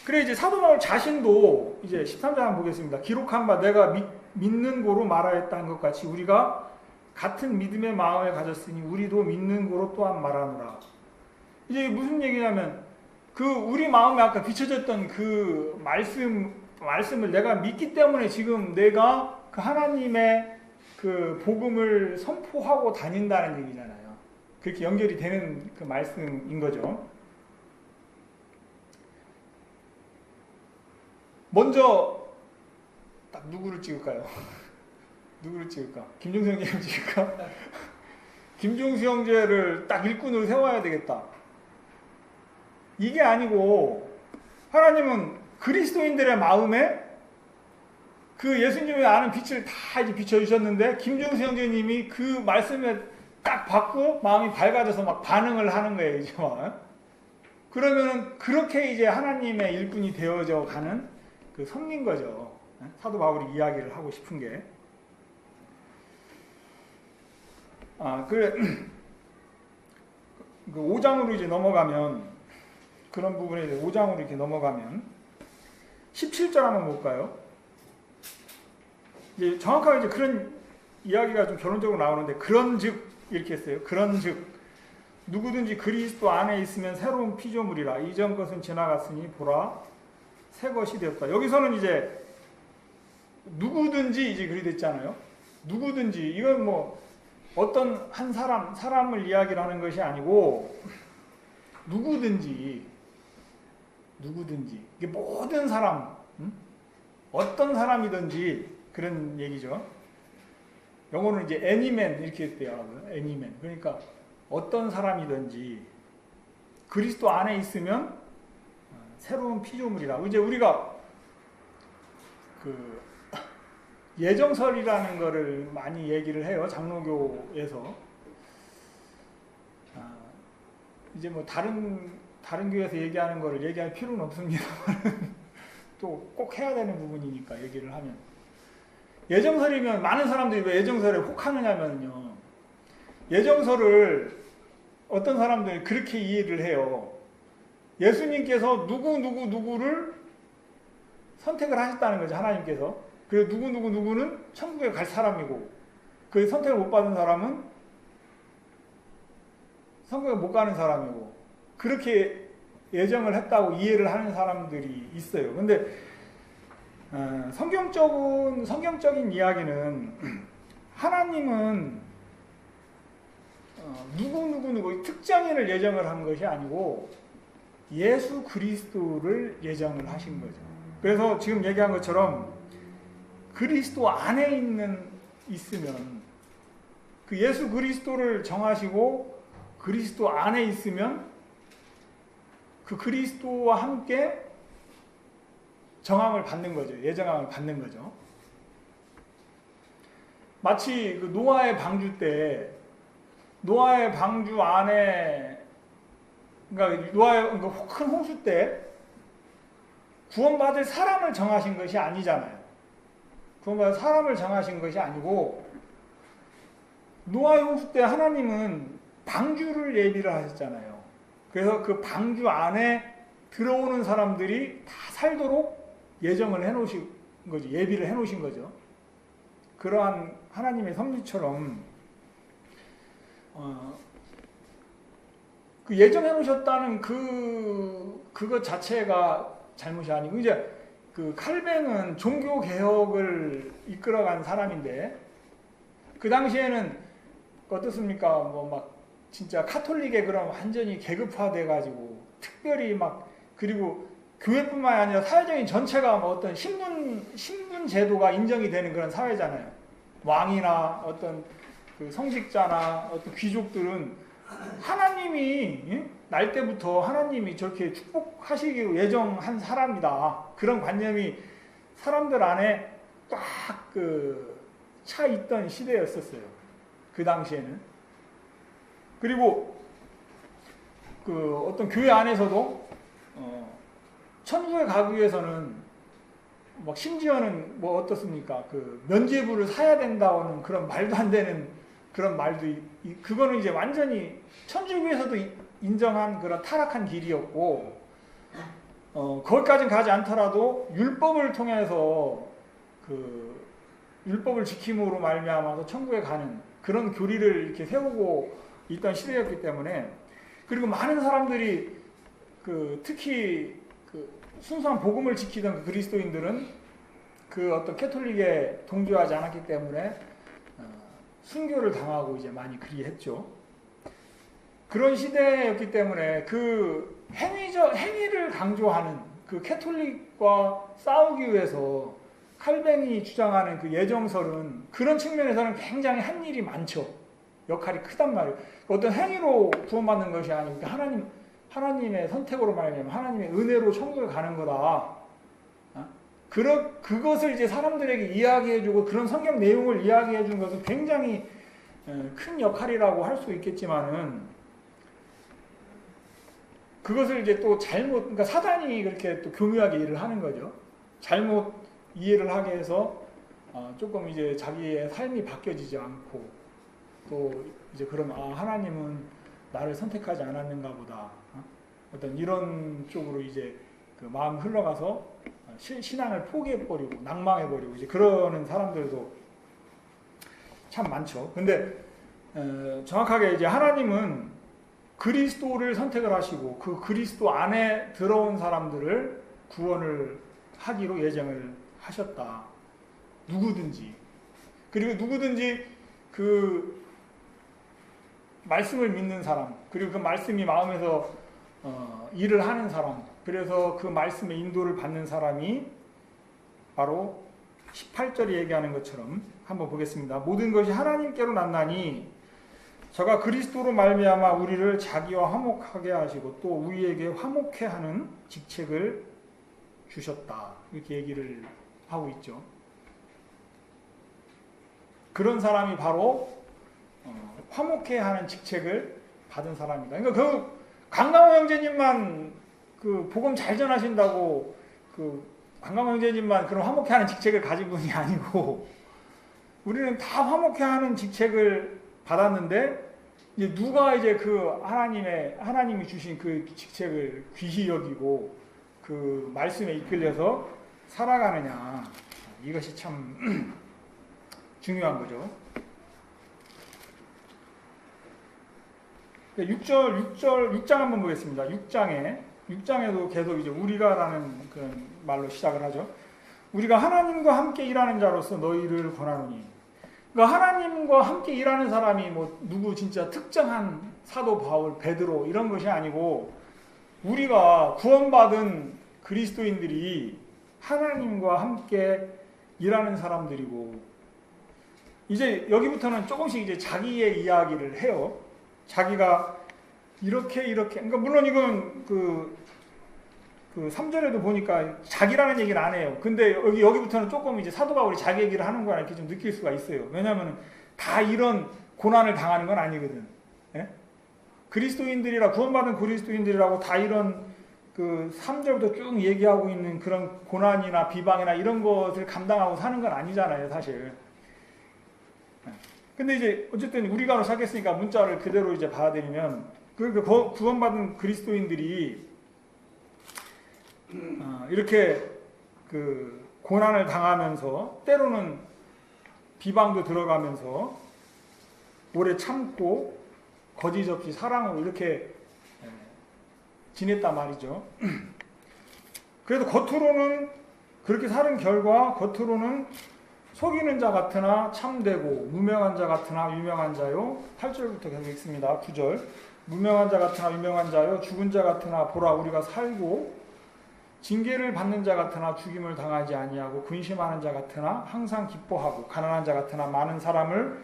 [SPEAKER 1] 그래, 이제 사도 바울 자신도 이제 13절 한번 보겠습니다. 기록한 바 내가 믿는 고로 말하였다는 것 같이 우리가 같은 믿음의 마음을 가졌으니 우리도 믿는 고로 또한 말하노라. 이제 무슨 얘기냐면 그 우리 마음에 아까 비춰졌던 그 말씀을 내가 믿기 때문에 지금 내가 그 하나님의 그 복음을 선포하고 다닌다는 얘기잖아요. 그렇게 연결이 되는 그 말씀인 거죠. 먼저 딱 누구를 찍을까요? 누구를 찍을까? 김종수 형제를 찍을까? 김종수 형제를 딱 일꾼으로 세워야 되겠다. 이게 아니고 하나님은 그리스도인들의 마음에 그 예수님이 아는 빛을 다 이제 비춰주셨는데 김종수 형제님이 그 말씀에 딱 받고 마음이 밝아져서 막 반응을 하는 거예요. 이제 막. 그러면은 그렇게 이제 하나님의 일꾼이 되어져 가는 그 섭리인 거죠. 사도 바울이 이야기를 하고 싶은 게. 그래. 그 5장으로 이제 넘어가면 그런 부분에 이제 5장으로 이렇게 넘어가면 17절 한번 볼까요? 이제 정확하게 이제 그런 이야기가 좀 결론적으로 나오는데 그런즉 이렇게 했어요. 그런즉 누구든지 그리스도 안에 있으면 새로운 피조물이라 이전 것은 지나갔으니 보라 새 것이 되었다. 여기서는 이제 누구든지 이제 그리 됐잖아요. 누구든지 이건 뭐 어떤 한 사람을 이야기를 하는 것이 아니고 누구든지 이게 모든 사람, 어떤 사람이든지 그런 얘기죠. 영어로는 이제 anyman 이렇게 했대요. anyman. 그러니까 어떤 사람이든지 그리스도 안에 있으면 새로운 피조물이라. 이제 우리가 그 예정설이라는 거를 많이 얘기를 해요. 장로교에서. 이제 뭐 다른 교회에서 얘기하는 거를 얘기할 필요는 없습니다만 또 꼭 해야 되는 부분이니까 얘기를 하면. 예정설이면 많은 사람들이 왜 예정설에 혹하느냐면요. 예정설을 어떤 사람들이 그렇게 이해를 해요. 예수님께서 누구를 선택을 하셨다는 거죠. 하나님께서. 그리고 누구는 천국에 갈 사람이고 그 선택을 못 받은 사람은 천국에 못 가는 사람이고 그렇게 예정을 했다고 이해를 하는 사람들이 있어요. 근데 성경적인 이야기는 하나님은 누구 특정인을 예정을 한 것이 아니고 예수 그리스도를 예정을 하신 거죠. 그래서 지금 얘기한 것처럼 그리스도 안에 있으면 그 예수 그리스도를 정하시고 그리스도 안에 있으면 그 그리스도와 함께 정함을 받는 거죠. 예정함을 받는 거죠. 마치 그 노아의 방주 때 노아의 방주 안에 그러니까 노아의 큰 홍수 때 구원받을 사람을 정하신 것이 아니잖아요. 구원받을 사람을 정하신 것이 아니고 노아의 홍수 때 하나님은 방주를 예비를 하셨잖아요. 그래서 그 방주 안에 들어오는 사람들이 다 살도록 예정을 해놓으신 거죠. 예비를 해놓으신 거죠. 그러한 하나님의 섭리처럼 그 예정해놓으셨다는 그것 자체가 잘못이 아니고 이제 그 칼뱅은 종교 개혁을 이끌어간 사람인데 그 당시에는 어떻습니까? 뭐 막 진짜 카톨릭에 그럼 완전히 계급화돼 가지고 특별히 막 그리고 교회뿐만 아니라 사회적인 전체가 뭐 어떤 신분 제도가 인정이 되는 그런 사회잖아요. 왕이나 어떤 그 성직자나 어떤 귀족들은 하나님이 날 때부터 하나님이 저렇게 축복하시기로 예정한 사람이다. 그런 관념이 사람들 안에 꽉 그 차 있던 시대였었어요. 그 당시에는. 그리고 그 어떤 교회 안에서도 천국에 가기 위해서는 막 심지어는 뭐 어떻습니까? 그 면죄부를 사야 된다는 그런 말도 안 되는 그런 말도 그거는 이제 완전히 천주교에서도 인정한 그런 타락한 길이었고 거기까지는 가지 않더라도 율법을 통해서 그 율법을 지킴으로 말미암아서 천국에 가는 그런 교리를 이렇게 세우고 있던 시대였기 때문에 그리고 많은 사람들이 그 특히 그 순수한 복음을 지키던 그 그리스도인들은 그 어떤 캐톨릭에 동조하지 않았기 때문에 순교를 당하고 이제 많이 그리했죠. 그런 시대였기 때문에 그 행위를 강조하는 그 캐톨릭과 싸우기 위해서 칼뱅이 주장하는 그 예정설은 그런 측면에서는 굉장히 한 일이 많죠. 역할이 크단 말이에요. 어떤 행위로 구원받는 것이 아니고 하나님의 선택으로 말하면 하나님의 은혜로 천국에 가는 거다. 그것을 이제 사람들에게 이야기해주고 그런 성경 내용을 이야기해준 것은 굉장히 큰 역할이라고 할 수 있겠지만은 그것을 이제 또 그러니까 사단이 그렇게 또 교묘하게 일을 하는 거죠. 잘못 이해를 하게 해서 조금 이제 자기의 삶이 바뀌어지지 않고 또 이제 그럼 하나님은 나를 선택하지 않았는가 보다. 어떤 이런 쪽으로 이제 그 마음 흘러가서 신앙을 포기해버리고 낭망해버리고 이제 그러는 사람들도 참 많죠. 근데 정확하게 이제 하나님은 그리스도를 선택을 하시고 그 그리스도 안에 들어온 사람들을 구원을 하기로 예정을 하셨다. 누구든지. 그리고 누구든지 그 말씀을 믿는 사람, 그리고 그 말씀이 마음에서 일을 하는 사람, 그래서 그 말씀의 인도를 받는 사람이 바로 18절에 얘기하는 것처럼 한번 보겠습니다. 모든 것이 하나님께로 났나니 저가 그리스도로 말미암아 우리를 자기와 화목하게 하시고 또 우리에게 화목해 하는 직책을 주셨다. 이렇게 얘기를 하고 있죠. 그런 사람이 바로 화목해 하는 직책을 받은 사람이다. 그러니까 그 강강호 형제님만 그 복음 잘 전하신다고 그 강강호 형제님만 그런 화목해 하는 직책을 가진 분이 아니고 우리는 다 화목해 하는 직책을 받았는데 이제 누가 이제 그 하나님이 주신 그 직책을 귀히 여기고 그 말씀에 이끌려서 살아가느냐, 이것이 참 중요한 거죠. 6장 한번 보겠습니다. 6장에도 계속 이제 우리가라는 그런 말로 시작을 하죠. 우리가 하나님과 함께 일하는 자로서 너희를 권하노니. 그러니까 하나님과 함께 일하는 사람이 뭐 누구 진짜 특정한 사도 바울, 베드로 이런 것이 아니고 우리가 구원받은 그리스도인들이 하나님과 함께 일하는 사람들이고 이제 여기부터는 조금씩 이제 자기의 이야기를 해요. 자기가 이렇게 그러니까 물론 이건 그 3절에도 보니까 자기라는 얘기를 안 해요. 근데 여기부터는 조금 이제 사도 바울이 자기 얘기를 하는 거나 이렇게 좀 느낄 수가 있어요. 왜냐하면 다 이런 고난을 당하는 건 아니거든. 예? 그리스도인들이라 구원받은 그리스도인들이라고 다 이런 그 3절부터 쭉 얘기하고 있는 그런 고난이나 비방이나 이런 것을 감당하고 사는 건 아니잖아요, 사실. 근데 이제 어쨌든 우리가 시작했으니까 문자를 그대로 이제 받아들이면 그 구원받은 그리스도인들이 이렇게 그 고난을 당하면서 때로는 비방도 들어가면서 오래 참고 거짓 없이 사랑으로 이렇게 지냈단 말이죠. 그래도 겉으로는 그렇게 사는 결과 겉으로는 속이는 자 같으나 참되고 무명한 자 같으나 유명한 자요. 8절부터 계속 읽습니다. 9절. 무명한 자 같으나 유명한 자요. 죽은 자 같으나 보라 우리가 살고 징계를 받는 자 같으나 죽임을 당하지 아니하고 근심하는 자 같으나 항상 기뻐하고 가난한 자 같으나 많은 사람을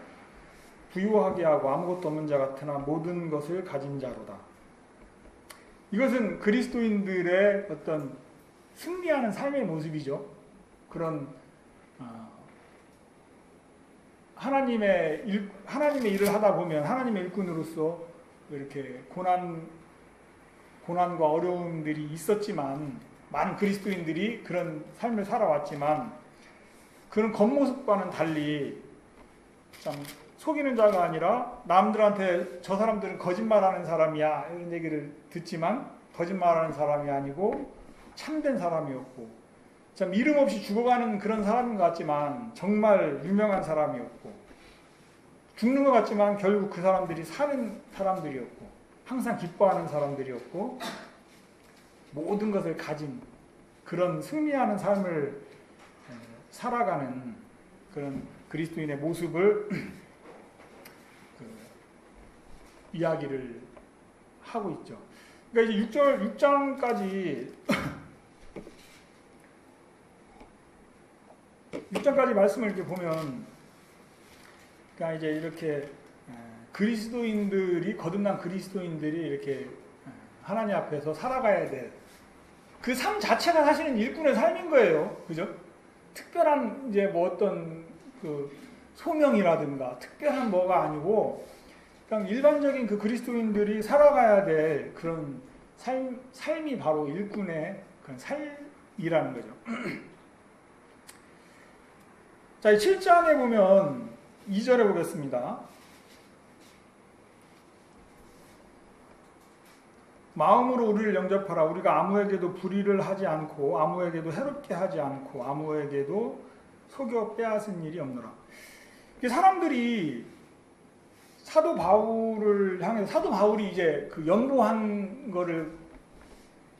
[SPEAKER 1] 부유하게 하고 아무것도 없는 자 같으나 모든 것을 가진 자로다. 이것은 그리스도인들의 어떤 승리하는 삶의 모습이죠. 그런 하나님의 일을 하다 보면 하나님의 일꾼으로서 이렇게 고난과 어려움들이 있었지만 많은 그리스도인들이 그런 삶을 살아왔지만 그런 겉모습과는 달리 참 속이는 자가 아니라 남들한테 저 사람들은 거짓말하는 사람이야 이런 얘기를 듣지만 거짓말하는 사람이 아니고 참된 사람이었고 참 이름 없이 죽어가는 그런 사람인 것 같지만 정말 유명한 사람이었고 죽는 것 같지만 결국 그 사람들이 사는 사람들이었고 항상 기뻐하는 사람들이었고 모든 것을 가진 그런 승리하는 삶을 살아가는 그런 그리스도인의 모습을 이야기를 하고 있죠. 그러니까 이제 6장까지 6장까지 말씀을 이렇게 보면, 그러니까 이제 이렇게 그리스도인들이 거듭난 그리스도인들이 이렇게 하나님 앞에서 살아가야 될 그 삶 자체가 사실은 일꾼의 삶인 거예요, 그죠? 특별한 이제 뭐 어떤 그 소명이라든가 특별한 뭐가 아니고, 그냥 일반적인 그 그리스도인들이 살아가야 될 그런 삶이 바로 일꾼의 그런 삶이라는 거죠. 자, 7장에 보면 2절에 보겠습니다. 마음으로 우리를 영접하라. 우리가 아무에게도 불의를 하지 않고 아무에게도 해롭게 하지 않고 아무에게도 속여 빼앗은 일이 없노라. 사람들이 사도 바울을 향해서, 사도 바울이 이제 그 연보한 거를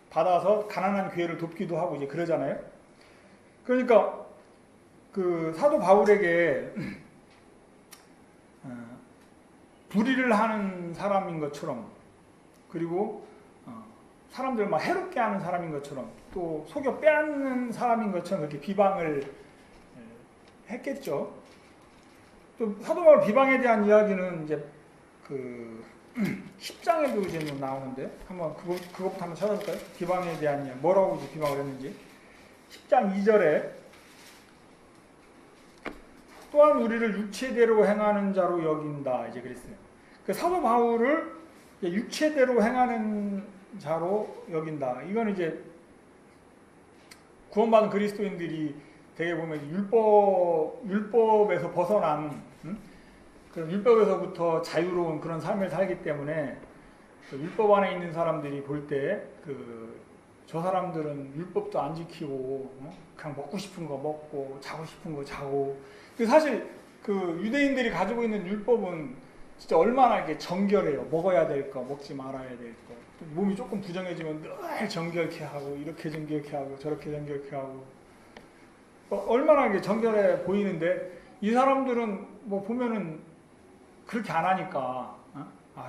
[SPEAKER 1] 받아서 가난한 교회를 돕기도 하고 이제 그러잖아요. 그러니까 그 사도 바울에게 불의를 하는 사람인 것처럼, 그리고 사람들 막 해롭게 하는 사람인 것처럼, 또 속여 빼앗는 사람인 것처럼 그렇게 비방을 했겠죠. 또 사도 바울 비방에 대한 이야기는 이제 그 10장에도 이제 나오는데, 한번 그것부터 한번 찾아볼까요? 비방에 대한 이야기, 뭐라고 이제 비방을 했는지. 10장 2절에 또한 우리를 육체대로 행하는 자로 여긴다 이제 그랬어요. 그 사도 바울을 육체대로 행하는 자로 여긴다. 이건 이제 구원받은 그리스도인들이 되게 보면 율법에서 벗어난 그런 율법에서부터 자유로운 그런 삶을 살기 때문에 그 율법 안에 있는 사람들이 볼 때 저 사람들은 율법도 안 지키고 그냥 먹고 싶은 거 먹고 자고 싶은 거 자고. 사실 그 유대인들이 가지고 있는 율법은 진짜 얼마나 이렇게 정결해요. 먹어야 될 거, 먹지 말아야 될 거. 몸이 조금 부정해지면 늘 정결케 하고, 이렇게 정결케 하고, 저렇게 정결케 하고. 얼마나 이게 정결해 보이는데, 이 사람들은 뭐 보면은 그렇게 안 하니까,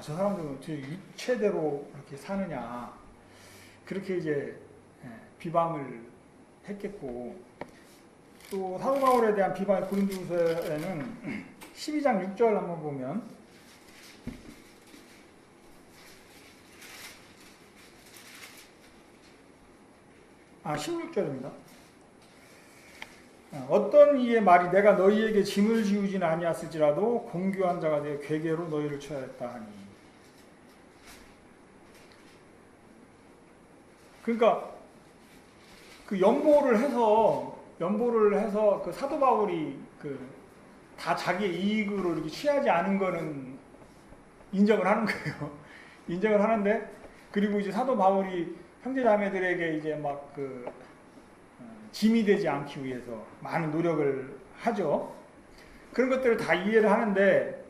[SPEAKER 1] 저 사람들은 저 육체대로 그렇게 사느냐. 그렇게 이제 비방을 했겠고, 또 사도 바울에 대한 비방의 고린도후서에는 12장 6절 한번 보면, 16절입니다. 어떤 이의 말이 내가 너희에게 짐을 지우지는 아니었을지라도 공교한 자가 되어 괴계로 너희를 쳐야 했다 하니. 그러니까 그 연보를 해서 그 사도 바울이 다 자기의 이익으로 이렇게 취하지 않은 거는 인정을 하는 거예요. 인정을 하는데, 그리고 이제 사도 바울이 형제자매들에게 이제 막 짐이 되지 않기 위해서 많은 노력을 하죠. 그런 것들을 다 이해를 하는데,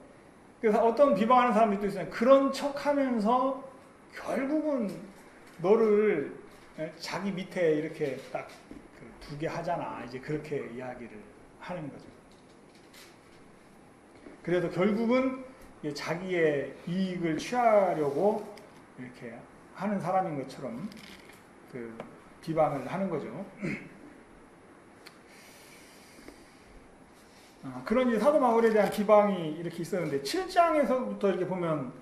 [SPEAKER 1] 그래서 어떤 비방하는 사람들도 있어요. 그런 척 하면서 결국은 너를 자기 밑에 이렇게 딱 두게 하잖아. 이제 그렇게 이야기를 하는 거죠. 그래서 결국은 자기의 이익을 취하려고 이렇게 하는 사람인 것처럼 그 비방을 하는 거죠. 그런 이제 사도 바울에 대한 비방이 이렇게 있었는데 7장에서부터 이렇게 보면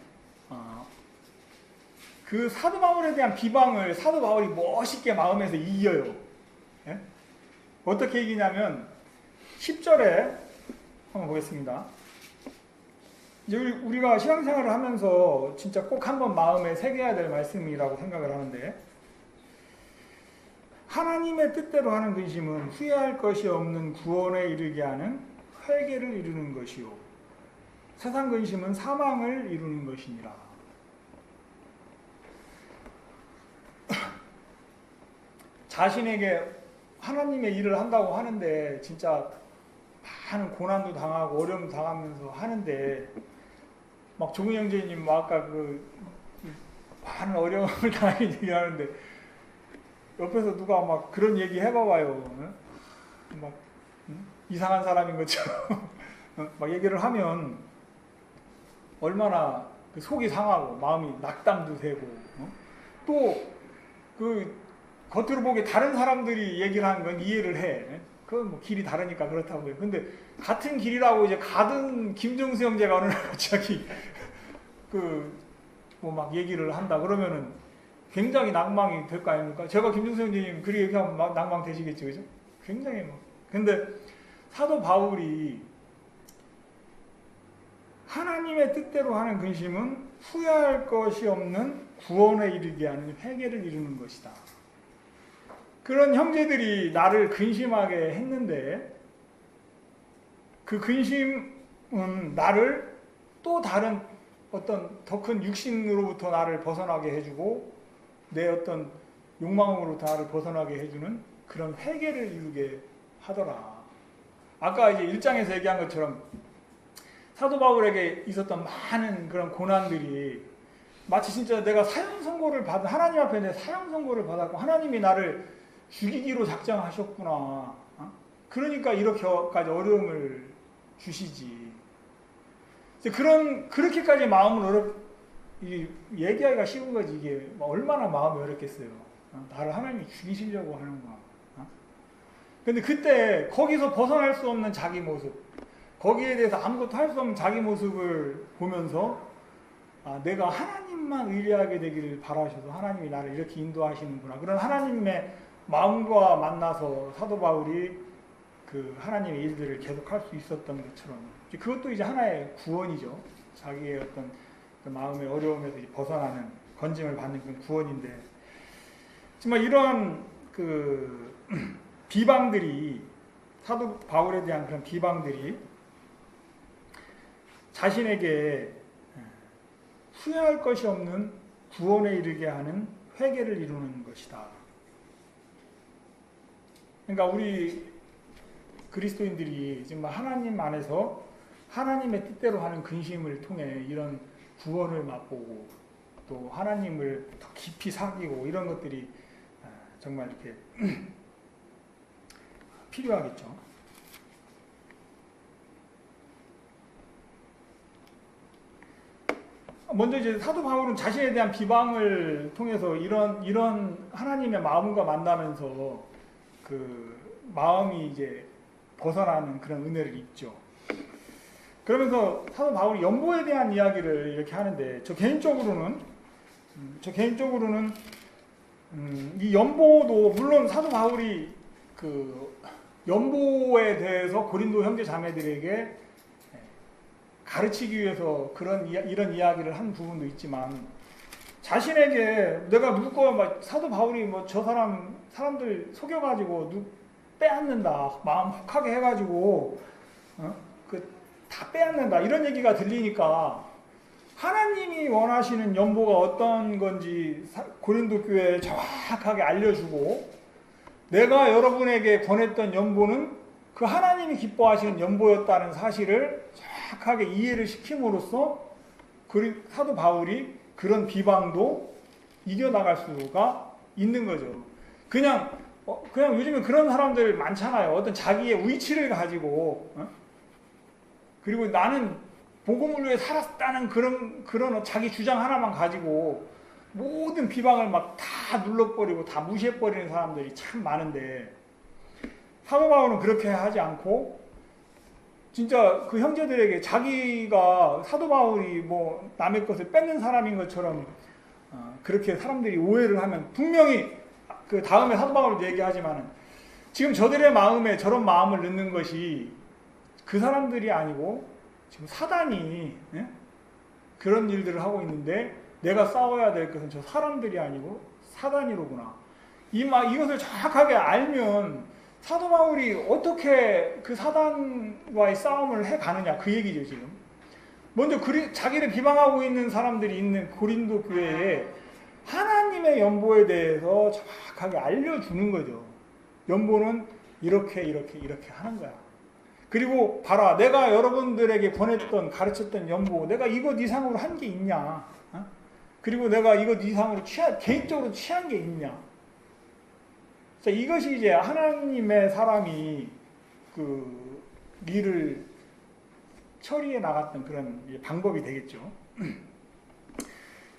[SPEAKER 1] 그 사도 바울에 대한 비방을 사도 바울이 멋있게 마음에서 이겨요. 예? 어떻게 이기냐면 10절에 한번 보겠습니다. 이제 우리가 신앙생활을 하면서 진짜 꼭 한번 마음에 새겨야 될 말씀이라고 생각을 하는데, 하나님의 뜻대로 하는 근심은 후회할 것이 없는 구원에 이르게 하는 회개를 이루는 것이요, 세상 근심은 사망을 이루는 것이니라. 자신에게 하나님의 일을 한다고 하는데 진짜 많은 고난도 당하고 어려움도 당하면서 하는데, 막 조문 형제님 아까 그 많은 어려움을 당하긴 얘기하는데 옆에서 누가 막 그런 얘기 해봐봐요. 막 이상한 사람인 것처럼 막 얘기를 하면 얼마나 그 속이 상하고 마음이 낙담도 되고, 또 그 겉으로 보기에 다른 사람들이 얘기를 하는 건 이해를 해. 그건 뭐 길이 다르니까 그렇다고요. 근데 같은 길이라고 이제 가든 김정수 형제가 어느 날 갑자기 그 뭐 막 얘기를 한다 그러면은 굉장히 낭망이 될 거 아닙니까? 제가 김정수 형제님 그렇게 얘기하면 막 낭망 되시겠죠, 그죠? 굉장히 뭐. 근데 사도 바울이 하나님의 뜻대로 하는 근심은 후회할 것이 없는 구원에 이르게 하는 회개를 이루는 것이다. 그런 형제들이 나를 근심하게 했는데 그 근심은 나를 또 다른 어떤 더 큰 육신으로부터 나를 벗어나게 해주고 내 어떤 욕망으로부터 나를 벗어나게 해주는 그런 회개를 이루게 하더라. 아까 이제 1장에서 얘기한 것처럼 사도 바울에게 있었던 많은 그런 고난들이 마치 진짜 내가 사형 선고를 받은, 하나님 앞에 내 사형 선고를 받았고 하나님이 나를 죽이기로 작정하셨구나. 그러니까 이렇게까지 어려움을 주시지. 그렇게까지 마음을 얘기하기가 쉬운 거지. 이게 얼마나 마음이 어렵겠어요. 나를 하나님이 죽이시려고 하는구나. 근데 그때 거기서 벗어날 수 없는 자기 모습, 거기에 대해서 아무것도 할 수 없는 자기 모습을 보면서 내가 하나님만 의뢰하게 되기를 바라셔서 하나님이 나를 이렇게 인도하시는구나. 그런 하나님의 마음과 만나서 사도 바울이 그 하나님의 일들을 계속할 수 있었던 것처럼, 그것도 이제 하나의 구원이죠. 자기의 어떤 그 마음의 어려움에서 벗어나는, 건짐을 받는 그런 구원인데, 정말 이러한 그 비방들이, 사도 바울에 대한 그런 비방들이 자신에게 후회할 것이 없는 구원에 이르게 하는 회개를 이루는 것이다. 그러니까 우리 그리스도인들이 정말 하나님 안에서 하나님의 뜻대로 하는 근심을 통해 이런 구원을 맛보고 또 하나님을 더 깊이 사귀고 이런 것들이 정말 이렇게 필요하겠죠. 먼저 이제 사도 바울은 자신에 대한 비방을 통해서 이런 하나님의 마음과 만나면서 그 마음이 이제 벗어나는 그런 은혜를 입죠. 그러면서 사도 바울이 연보에 대한 이야기를 이렇게 하는데, 저 개인적으로는 이 연보도 물론 사도 바울이 그 연보에 대해서 고린도 형제 자매들에게 가르치기 위해서 이런 이야기를 한 부분도 있지만, 자신에게 내가 누구 거 사도 바울이 저 사람들 속여가지고 빼앗는다, 마음 혹하게 해가지고 다 빼앗는다 이런 얘기가 들리니까 하나님이 원하시는 연보가 어떤 건지 고린도 교회에 정확하게 알려주고, 내가 여러분에게 권했던 연보는 그 하나님이 기뻐하시는 연보였다는 사실을 정확하게 이해를 시킴으로써 사도 바울이 그런 비방도 이겨나갈 수가 있는 거죠. 그냥 요즘에 그런 사람들 많잖아요. 어떤 자기의 위치를 가지고, 그리고 나는 복음을 위해 살았다는 그런 자기 주장 하나만 가지고 모든 비방을 막 다 눌러버리고 다 무시해버리는 사람들이 참 많은데, 사도 바울은 그렇게 하지 않고 진짜 그 형제들에게 자기가 사도 바울이 뭐 남의 것을 뺏는 사람인 것처럼 그렇게 사람들이 오해를 하면, 분명히 그 다음에 사도 바울도 얘기하지만은 지금 저들의 마음에 저런 마음을 넣는 것이 그 사람들이 아니고 지금 사단이, 예? 그런 일들을 하고 있는데 내가 싸워야 될 것은 저 사람들이 아니고 사단이로구나. 이것을 정확하게 알면 사도 바울이 어떻게 그 사단과의 싸움을 해가느냐, 그 얘기죠. 지금 먼저 자기를 비방하고 있는 사람들이 있는 고린도 교회에 하나님의 연보에 대해서 정확하게 알려주는 거죠. 연보는 이렇게 하는 거야. 그리고 봐라, 내가 여러분들에게 보냈던, 가르쳤던 연보, 내가 이것 이상으로 한 게 있냐? 어? 그리고 내가 이것 이상으로 개인적으로 취한 게 있냐? 자, 이것이 이제 하나님의 사람이 그 일을 처리해 나갔던 그런 방법이 되겠죠.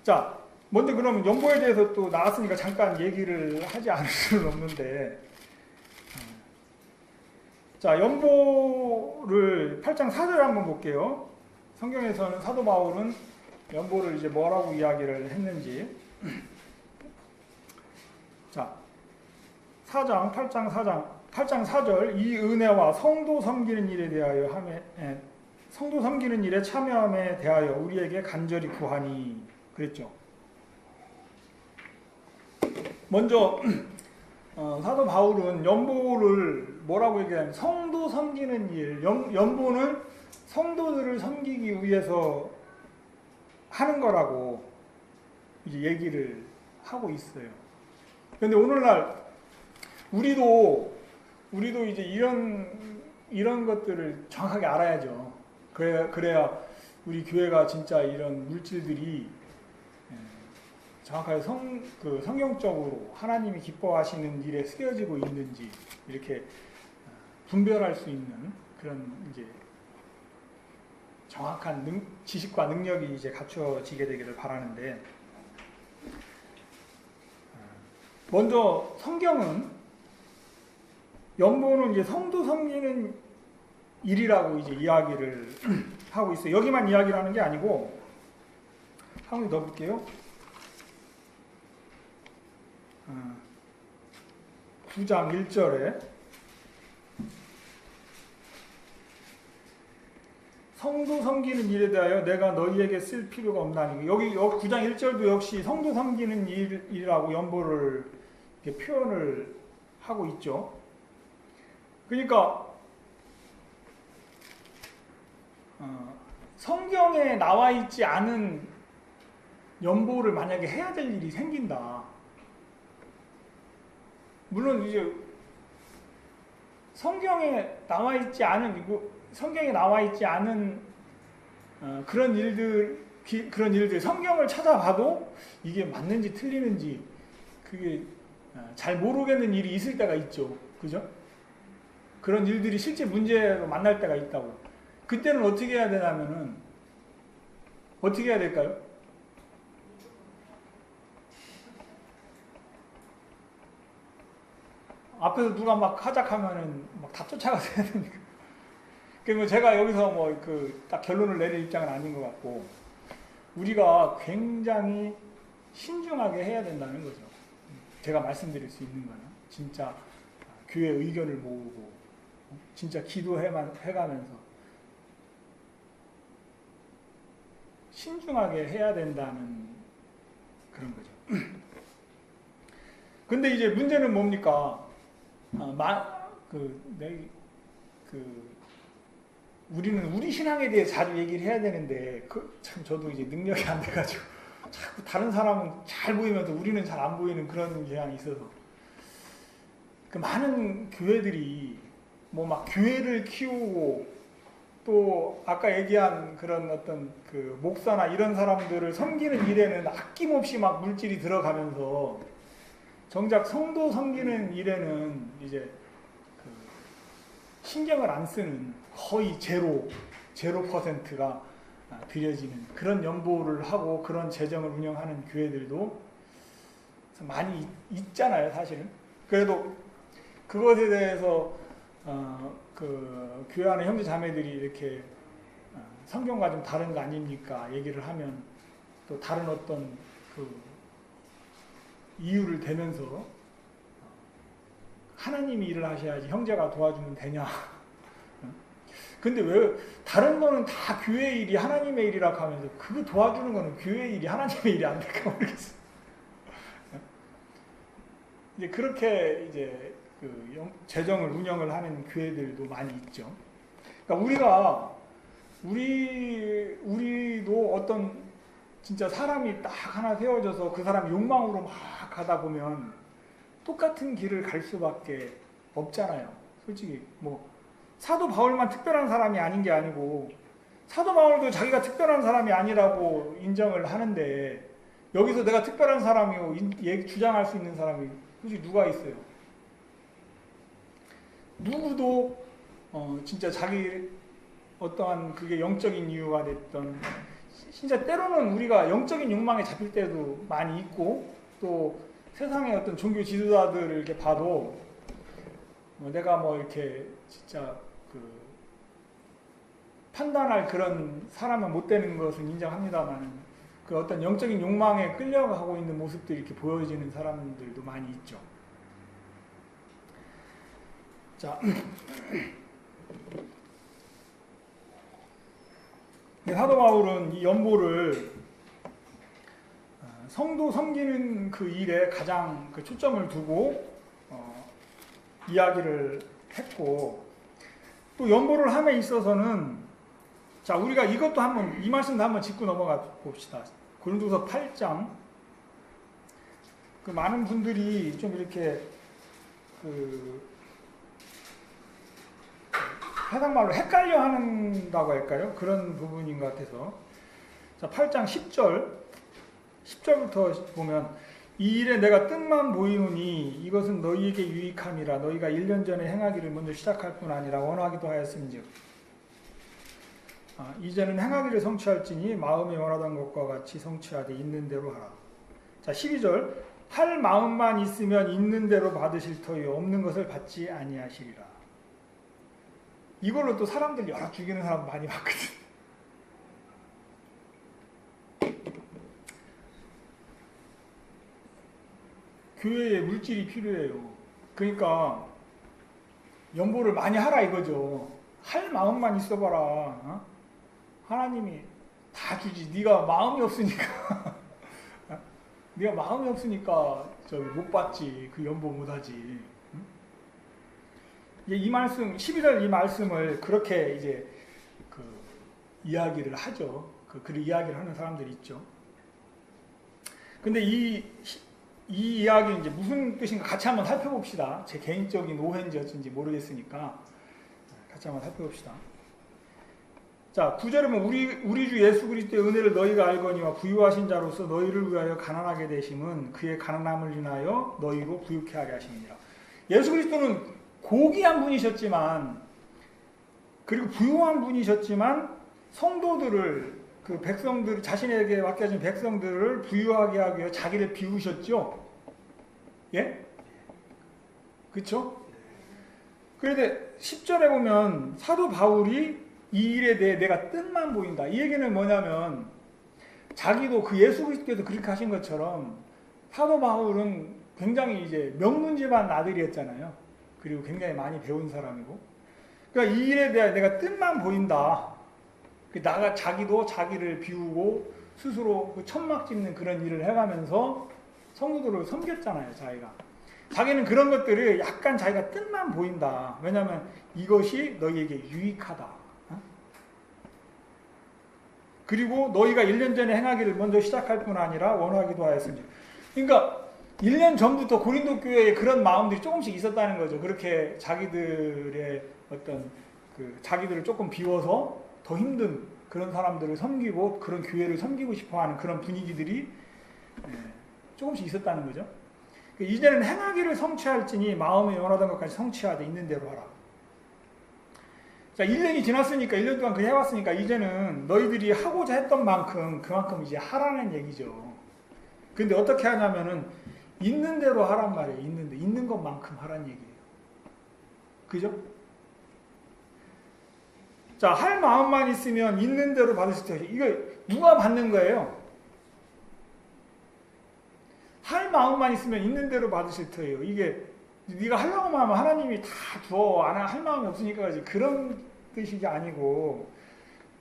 [SPEAKER 1] 자, 먼저 그러면 연보에 대해서 또 나왔으니까 잠깐 얘기를 하지 않을 수는 없는데, 자, 연보를 8장 4절 한번 볼게요. 성경에서는 사도 바울은 연보를 이제 뭐라고 이야기를 했는지. 자, 8장 4절, 이 은혜와 성도 섬기는 일에 대하여 성도 섬기는 일에 참여함에 대하여 우리에게 간절히 구하니, 그랬죠. 먼저 사도 바울은 연보를 뭐라고 얘기하냐면 성도 섬기는 일, 연보는 성도들을 섬기기 위해서 하는 거라고 이제 얘기를 하고 있어요. 그런데 오늘날 우리도 이제 이런 것들을 정확하게 알아야죠. 그래야 우리 교회가 진짜 이런 물질들이 정확하게 성경적으로 하나님이 기뻐하시는 일에 쓰여지고 있는지 이렇게 분별할 수 있는 그런 이제 정확한 지식과 능력이 이제 갖춰지게 되기를 바라는데, 먼저 성경은 연보는 이제 성도 섬기는 일이라고 이제 이야기를 하고 있어요. 여기만 이야기를 하는 게 아니고, 한 번 더 볼게요. 9장 1절에 성도 섬기는 일에 대하여 내가 너희에게 쓸 필요가 없나니, 여기 9장 1절도 역시 성도 섬기는 일이라고 연보를 이렇게 표현을 하고 있죠. 그러니까 성경에 나와 있지 않은 연보를 만약에 해야 될 일이 생긴다. 물론 이제 성경에 나와 있지 않은 그런 일들 성경을 찾아봐도 이게 맞는지 틀리는지 그게 잘 모르겠는 일이 있을 때가 있죠. 그죠? 그런 일들이 실제 문제로 만날 때가 있다고. 그때는 어떻게 해야 되냐면은 어떻게 해야 될까요? 앞에서 누가 막 하작하면은 막 다 쫓아가서 해야 되니까. 그리고 제가 여기서 뭐 딱 결론을 내릴 입장은 아닌 것 같고, 우리가 굉장히 신중하게 해야 된다는 거죠. 제가 말씀드릴 수 있는 거는 진짜 교회 의견을 모으고 진짜 기도해가면서 신중하게 해야 된다는 그런 거죠. 근데 이제 문제는 뭡니까? 우리는 우리 신앙에 대해 자주 얘기를 해야 되는데, 참 저도 이제 능력이 안 돼가지고 자꾸 다른 사람은 잘 보이면서 우리는 잘 안 보이는 그런 경향이 있어서, 많은 교회들이 뭐 막 교회를 키우고 또 아까 얘기한 그런 어떤 목사나 이런 사람들을 섬기는 일에는 아낌없이 막 물질이 들어가면서, 정작 성도 섬기는 일에는 이제 신경을 안 쓰는 거의 0%가 드려지는 그런 연보를 하고 그런 재정을 운영하는 교회들도 많이 있잖아요, 사실은. 그래도 그것에 대해서 그 교회 안에 형제 자매들이 이렇게 성경과 좀 다른 거 아닙니까? 얘기를 하면 또 다른 어떤 그 이유를 대면서 하나님이 일을 하셔야지 형제가 도와주면 되냐? 근데 왜 다른 거는 다 교회의 일이 하나님의 일이라고 하면서 그거 도와주는 거는 교회의 일이 하나님의 일이 안 될까 모르겠어요. 이제 그렇게 이제 그 재정을 운영을 하는 교회들도 많이 있죠. 그러니까 우리도 어떤 진짜 사람이 딱 하나 세워져서 그 사람 욕망으로 막 가다 보면 똑같은 길을 갈 수밖에 없잖아요. 솔직히 뭐 사도 바울만 특별한 사람이 아닌 게 아니고 사도 바울도 자기가 특별한 사람이 아니라고 인정을 하는데 여기서 내가 특별한 사람이고 주장할 수 있는 사람이 솔직히 누가 있어요? 누구도 진짜 자기 어떠한 그게 영적인 이유가 됐던 진짜 때로는 우리가 영적인 욕망에 잡힐 때도 많이 있고 또 세상의 어떤 종교 지도자들을 이렇게 봐도 내가 뭐 이렇게 진짜 그 판단할 그런 사람은 못 되는 것은 인정합니다만 그 어떤 영적인 욕망에 끌려가고 있는 모습들이 이렇게 보여지는 사람들도 많이 있죠. 자, 사도 바울은 이 연보를 성도 섬기는 그 일에 가장 그 초점을 두고 이야기를 했고 또 연보를 함에 있어서는 자 우리가 이것도 한번 이 말씀도 한번 짚고 넘어가 봅시다. 고린도서 8장 그 많은 분들이 좀 이렇게 그 해당말로 헷갈려 한다고 할까요? 그런 부분인 것 같아서 자 8장 10절부터 보면 이 일에 내가 뜻만 보이오니 이것은 너희에게 유익함이라 너희가 1년 전에 행하기를 먼저 시작할 뿐 아니라 원하기도 하였음즉 이제는 행하기를 성취할지니 마음에 원하던 것과 같이 성취하되 있는 대로 하라. 자 12절 할 마음만 있으면 있는 대로 받으실 터이요 없는 것을 받지 아니하시리라. 이걸로 또 사람들 여러 죽이는 사람 많이 봤거든. 교회에 물질이 필요해요. 그러니까 연보를 많이 하라 이거죠. 할 마음만 있어봐라. 어? 하나님이 다 주지. 네가 마음이 없으니까 네가 마음이 없으니까 저기 못 받지. 그 연보 못하지. 응? 이 말씀 12절 이 말씀을 그렇게 이제 그 이야기를 하죠. 그 이야기를 하는 사람들이 있죠. 근데 이 이야기는 이제 무슨 뜻인가 같이 한번 살펴봅시다. 제 개인적인 오해인지 어쩐지 모르겠으니까 같이 한번 살펴봅시다. 자, 9절에 보면 우리 주 예수 그리스도의 은혜를 너희가 알거니와 부유하신 자로서 너희를 위하여 가난하게 되심은 그의 가난함을 인하여 너희로 부유케 하게 하심이니라. 예수 그리스도는 고귀한 분이셨지만 그리고 부유한 분이셨지만 성도들을 그 백성들 자신에게 맡겨진 백성들을 부유하게 하기 위해 자기를 비우셨죠. 예? 그렇죠? 그런데 10절에 보면 사도 바울이 이 일에 대해 내가 뜻만 보인다. 이 얘기는 뭐냐면 자기도 그 예수 그리스도께서 그렇게 하신 것처럼 사도 바울은 굉장히 이제 명문 집안 아들이었잖아요. 그리고 굉장히 많이 배운 사람이고. 그러니까 이 일에 대해 내가 뜻만 보인다. 자기도 자기를 비우고 스스로 그 천막 짚는 그런 일을 해가면서 성도들을 섬겼잖아요. 자기는 그런 것들을 약간 자기가 뜻만 보인다. 왜냐하면 이것이 너희에게 유익하다. 그리고 너희가 1년 전에 행하기를 먼저 시작할 뿐 아니라 원하기도 하였으니. 그러니까 1년 전부터 고린도 교회에 그런 마음들이 조금씩 있었다는 거죠. 그렇게 자기들의 어떤 자기들을 조금 비워서 더 힘든 그런 사람들을 섬기고 그런 교회를 섬기고 싶어하는 그런 분위기들이 조금씩 있었다는 거죠. 이제는 행하기를 성취할지니 마음에 원하던 것까지 성취하되 있는 대로 하라. 자, 1년이 지났으니까 1년 동안 그 해왔으니까 이제는 너희들이 하고자 했던 만큼 그만큼 이제 하라는 얘기죠. 근데 어떻게 하냐면은 있는 대로 하란 말이에요. 있는 것만큼 하란 얘기예요. 그죠? 자, 할 마음만 있으면 있는 대로 받으실 때 이거 누가 받는 거예요? 할 마음만 있으면 있는 대로 받으실 터예요. 이게 네가 하려고만 하면 하나님이 다 줘. 할 마음이 없으니까 그러지. 그런 뜻이 아니고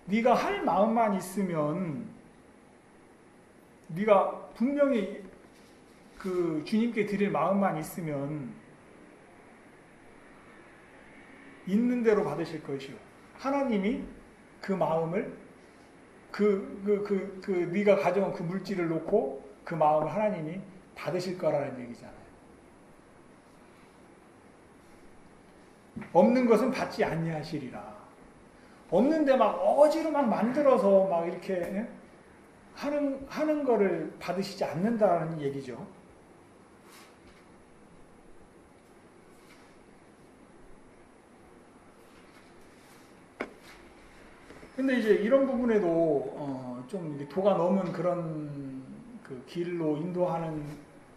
[SPEAKER 1] 네가 할 마음만 있으면 네가 분명히 그 주님께 드릴 마음만 있으면 있는 대로 받으실 것이요. 하나님이 그 마음을 네가 가져온 그 물질을 놓고 그 마음을 하나님이 받으실 거라는 얘기잖아요. 없는 것은 받지 아니하시리라. 없는데 막 억지로 막 만들어서 막 이렇게 하는 거를 받으시지 않는다는 얘기죠. 근데 이제 이런 부분에도 좀 도가 넘은 그런 그 길로 인도하는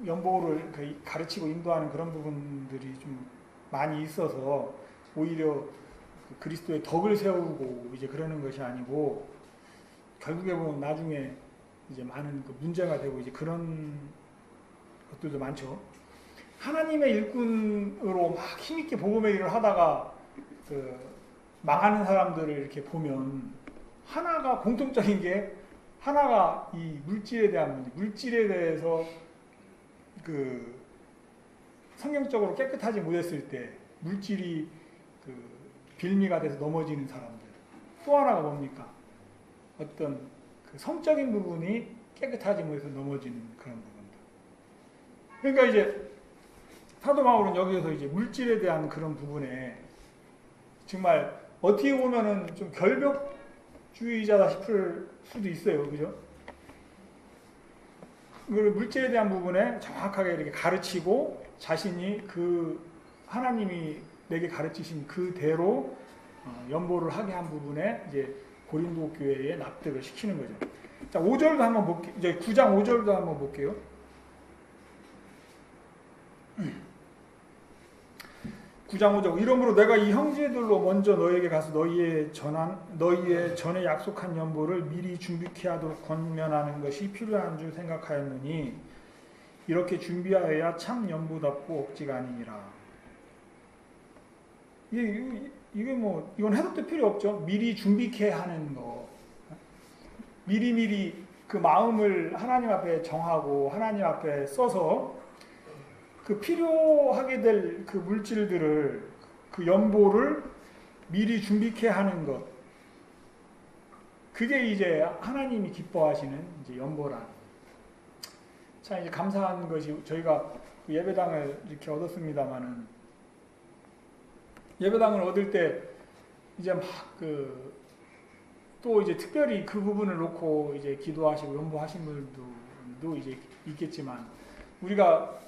[SPEAKER 1] 연보를 가르치고 인도하는 그런 부분들이 좀 많이 있어서 오히려 그리스도의 덕을 세우고 이제 그러는 것이 아니고 결국에 보면 나중에 이제 많은 그 문제가 되고 이제 그런 것들도 많죠. 하나님의 일꾼으로 막 힘있게 복음의 일을 하다가 그 망하는 사람들을 이렇게 보면 하나가 공통적인 게 하나가 이 물질에 대한 문제, 물질에 대해서 그 성경적으로 깨끗하지 못했을 때 물질이 그 빌미가 돼서 넘어지는 사람들. 또 하나가 뭡니까? 어떤 그 성적인 부분이 깨끗하지 못해서 넘어지는 그런 부분들. 그러니까 이제 사도 바울은 여기에서 이제 물질에 대한 그런 부분에 정말 어떻게 보면은 좀 결벽주의자다 싶을 수도 있어요. 그죠? 물질에 대한 부분에 정확하게 이렇게 가르치고 자신이 그 하나님이 내게 가르치신 그대로 연보를 하게 한 부분에 이제 고린도 교회에 납득을 시키는 거죠. 자, 5절도 한번 볼게요. 이제 9장 5절도 한번 볼게요. 9장 5절. 이러므로 내가 이 형제들로 먼저 너에게 가서 너희의 전에 약속한 연보를 미리 준비케 하도록 권면하는 것이 필요한 줄 생각하였느니 이렇게 준비하여야 참 연보답고 억지가 아니니라. 이게 뭐 이건 해석도 필요 없죠. 미리 준비케 하는 거. 미리미리 그 마음을 하나님 앞에 정하고 하나님 앞에 써서 그 필요하게 될 그 물질들을 그 연보를 미리 준비케 하는 것. 그게 이제 하나님이 기뻐하시는 이제 연보란. 참 이제 감사한 것이 저희가 그 예배당을 이렇게 얻었습니다만은 예배당을 얻을 때 이제 막 또 이제 특별히 그 부분을 놓고 이제 기도하시고 연보하신 분들도 이제 있겠지만 우리가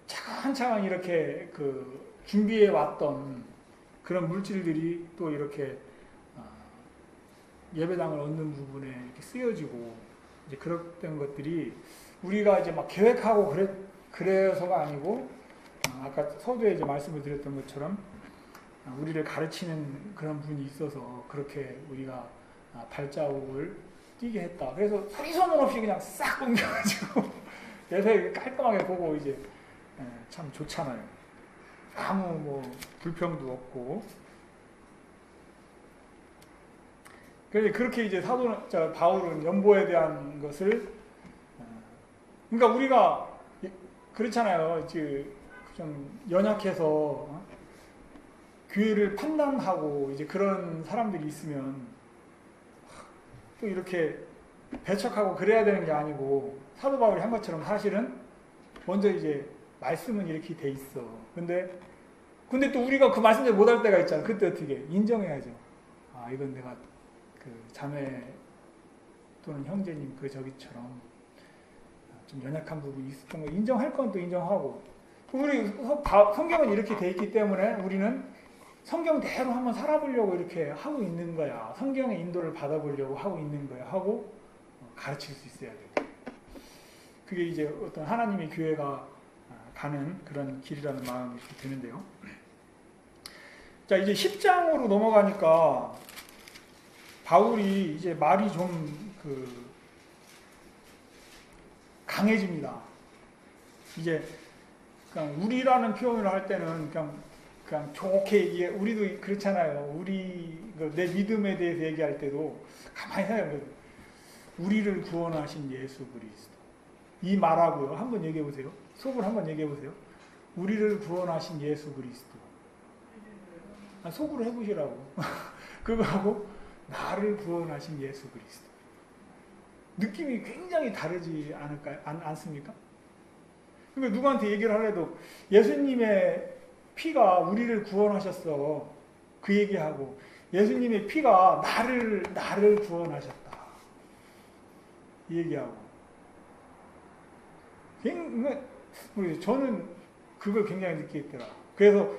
[SPEAKER 1] 차근차근 이렇게 그 준비해 왔던 그런 물질들이 또 이렇게 예배당을 얻는 부분에 이렇게 쓰여지고 이제 그런 것들이 우리가 이제 막 계획하고 그래서가 아니고 아까 서두에 이제 말씀을 드렸던 것처럼 우리를 가르치는 그런 분이 있어서 그렇게 우리가 발자국을 띄게 했다. 그래서 소리소문 없이 그냥 싹 옮겨가지고 예배 깔끔하게 보고 이제 참 좋잖아요. 아무 뭐 불평도 없고. 그래서 그렇게 이제 바울은 연보에 대한 것을 그러니까 우리가 그렇잖아요. 좀 연약해서 교회를 판단하고 이제 그런 사람들이 있으면 또 이렇게 배척하고 그래야 되는 게 아니고 사도 바울이 한 것처럼 사실은 먼저 이제 말씀은 이렇게 돼 있어. 근데 또 우리가 그 말씀대로 못할 때가 있잖아. 그때 어떻게 인정해야죠. 아, 이건 내가 그 자매 또는 형제님 저기처럼 좀 연약한 부분이 있었던 거 인정할 건 또 인정하고. 우리 성경은 이렇게 돼 있기 때문에 우리는 성경대로 한번 살아보려고 이렇게 하고 있는 거야. 성경의 인도를 받아보려고 하고 있는 거야. 하고 가르칠 수 있어야 돼. 그게 이제 어떤 하나님의 교회가 가는 그런 길이라는 마음이 드는데요. 자, 이제 10장으로 넘어가니까 바울이 이제 말이 좀 강해집니다. 이제 그냥 우리라는 표현을 할 때는 그냥 좋게 얘기해. 우리도 그렇잖아요. 내 믿음에 대해서 얘기할 때도 가만히 생각해요. 우리를 구원하신 예수 그리스도. 이 말하고요. 한번 얘기해 보세요. 속을 한번 얘기해 보세요. 우리를 구원하신 예수 그리스도. 속으로 해보시라고. 그거하고 나를 구원하신 예수 그리스도. 느낌이 굉장히 다르지 않습니까? 그러니까 누구한테 얘기를 하려도 예수님의 피가 우리를 구원하셨어. 그 얘기하고 예수님의 피가 나를 구원하셨다. 이 얘기하고. 저는 그걸 굉장히 느끼겠더라. 그래서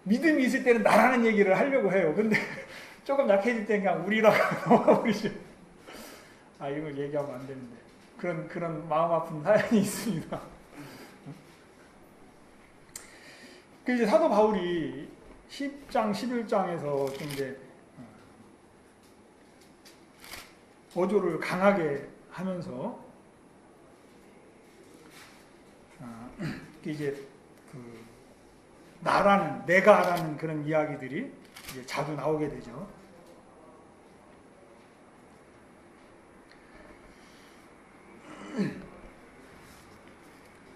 [SPEAKER 1] 믿음이 있을 때는 나라는 얘기를 하려고 해요. 근데 조금 약해질 때 그냥 우리라고 넘어버리죠. 이걸 얘기하면 안 되는데. 그런 마음 아픈 사연이 있습니다. 그 이제 사도 바울이 10장, 11장에서 좀 이제 어조를 강하게 하면서 이제 내가라는 그런 이야기들이 이제 자주 나오게 되죠.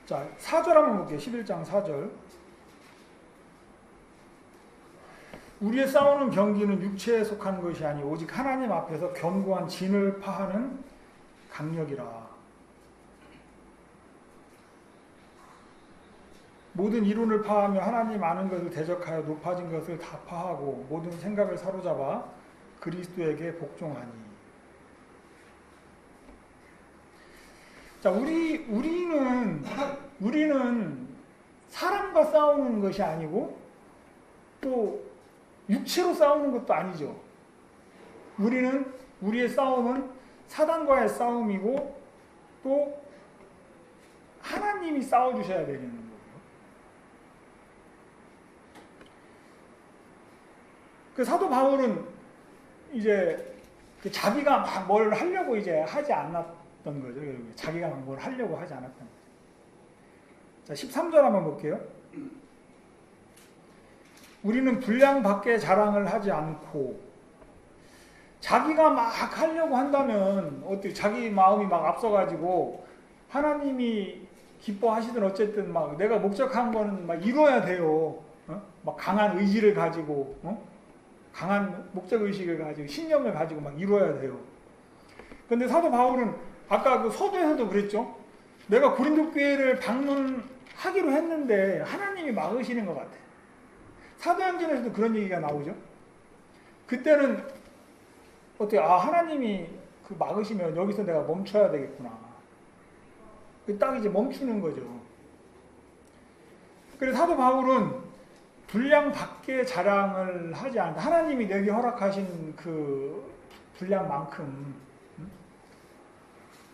[SPEAKER 1] 자, 4절 한번 볼게요. 11장 4절. 우리의 싸우는 경기는 육체에 속한 것이 아니 오직 하나님 앞에서 견고한 진을 파하는 강력이라. 모든 이론을 파하며 하나님 아는 것을 대적하여 높아진 것을 다 파하고 모든 생각을 사로잡아 그리스도에게 복종하니. 자, 우리는 사람과 싸우는 것이 아니고 또 육체로 싸우는 것도 아니죠. 우리의 싸움은 사단과의 싸움이고 또 하나님이 싸워주셔야 되는 거예요. 그 사도 바울은 이제 자기가 막 뭘 하려고 이제 하지 않았던 거죠. 자기가 막 뭘 하려고 하지 않았던 거죠. 자, 13절 한번 볼게요. 우리는 분량 밖에 자랑을 하지 않고, 자기가 막 하려고 한다면 어떻게 자기 마음이 막 앞서가지고 하나님이 기뻐하시든 어쨌든 막 내가 목적한 거는 막 이루어야 돼요. 막 강한 의지를 가지고, 강한 목적 의식을 가지고 신념을 가지고 막 이루어야 돼요. 그런데 사도 바울은 아까 그 서두에서도 그랬죠. 내가 고린도 교회를 방문하기로 했는데 하나님이 막으시는 것 같아. 사도행전에서도 그런 얘기가 나오죠. 그때는 어떻게 하나님이 막으시면 여기서 내가 멈춰야 되겠구나. 딱 이제 멈추는 거죠. 그래서 사도 바울은 분량 밖에 자랑을 하지 않는다. 하나님이 내게 허락하신 그 분량만큼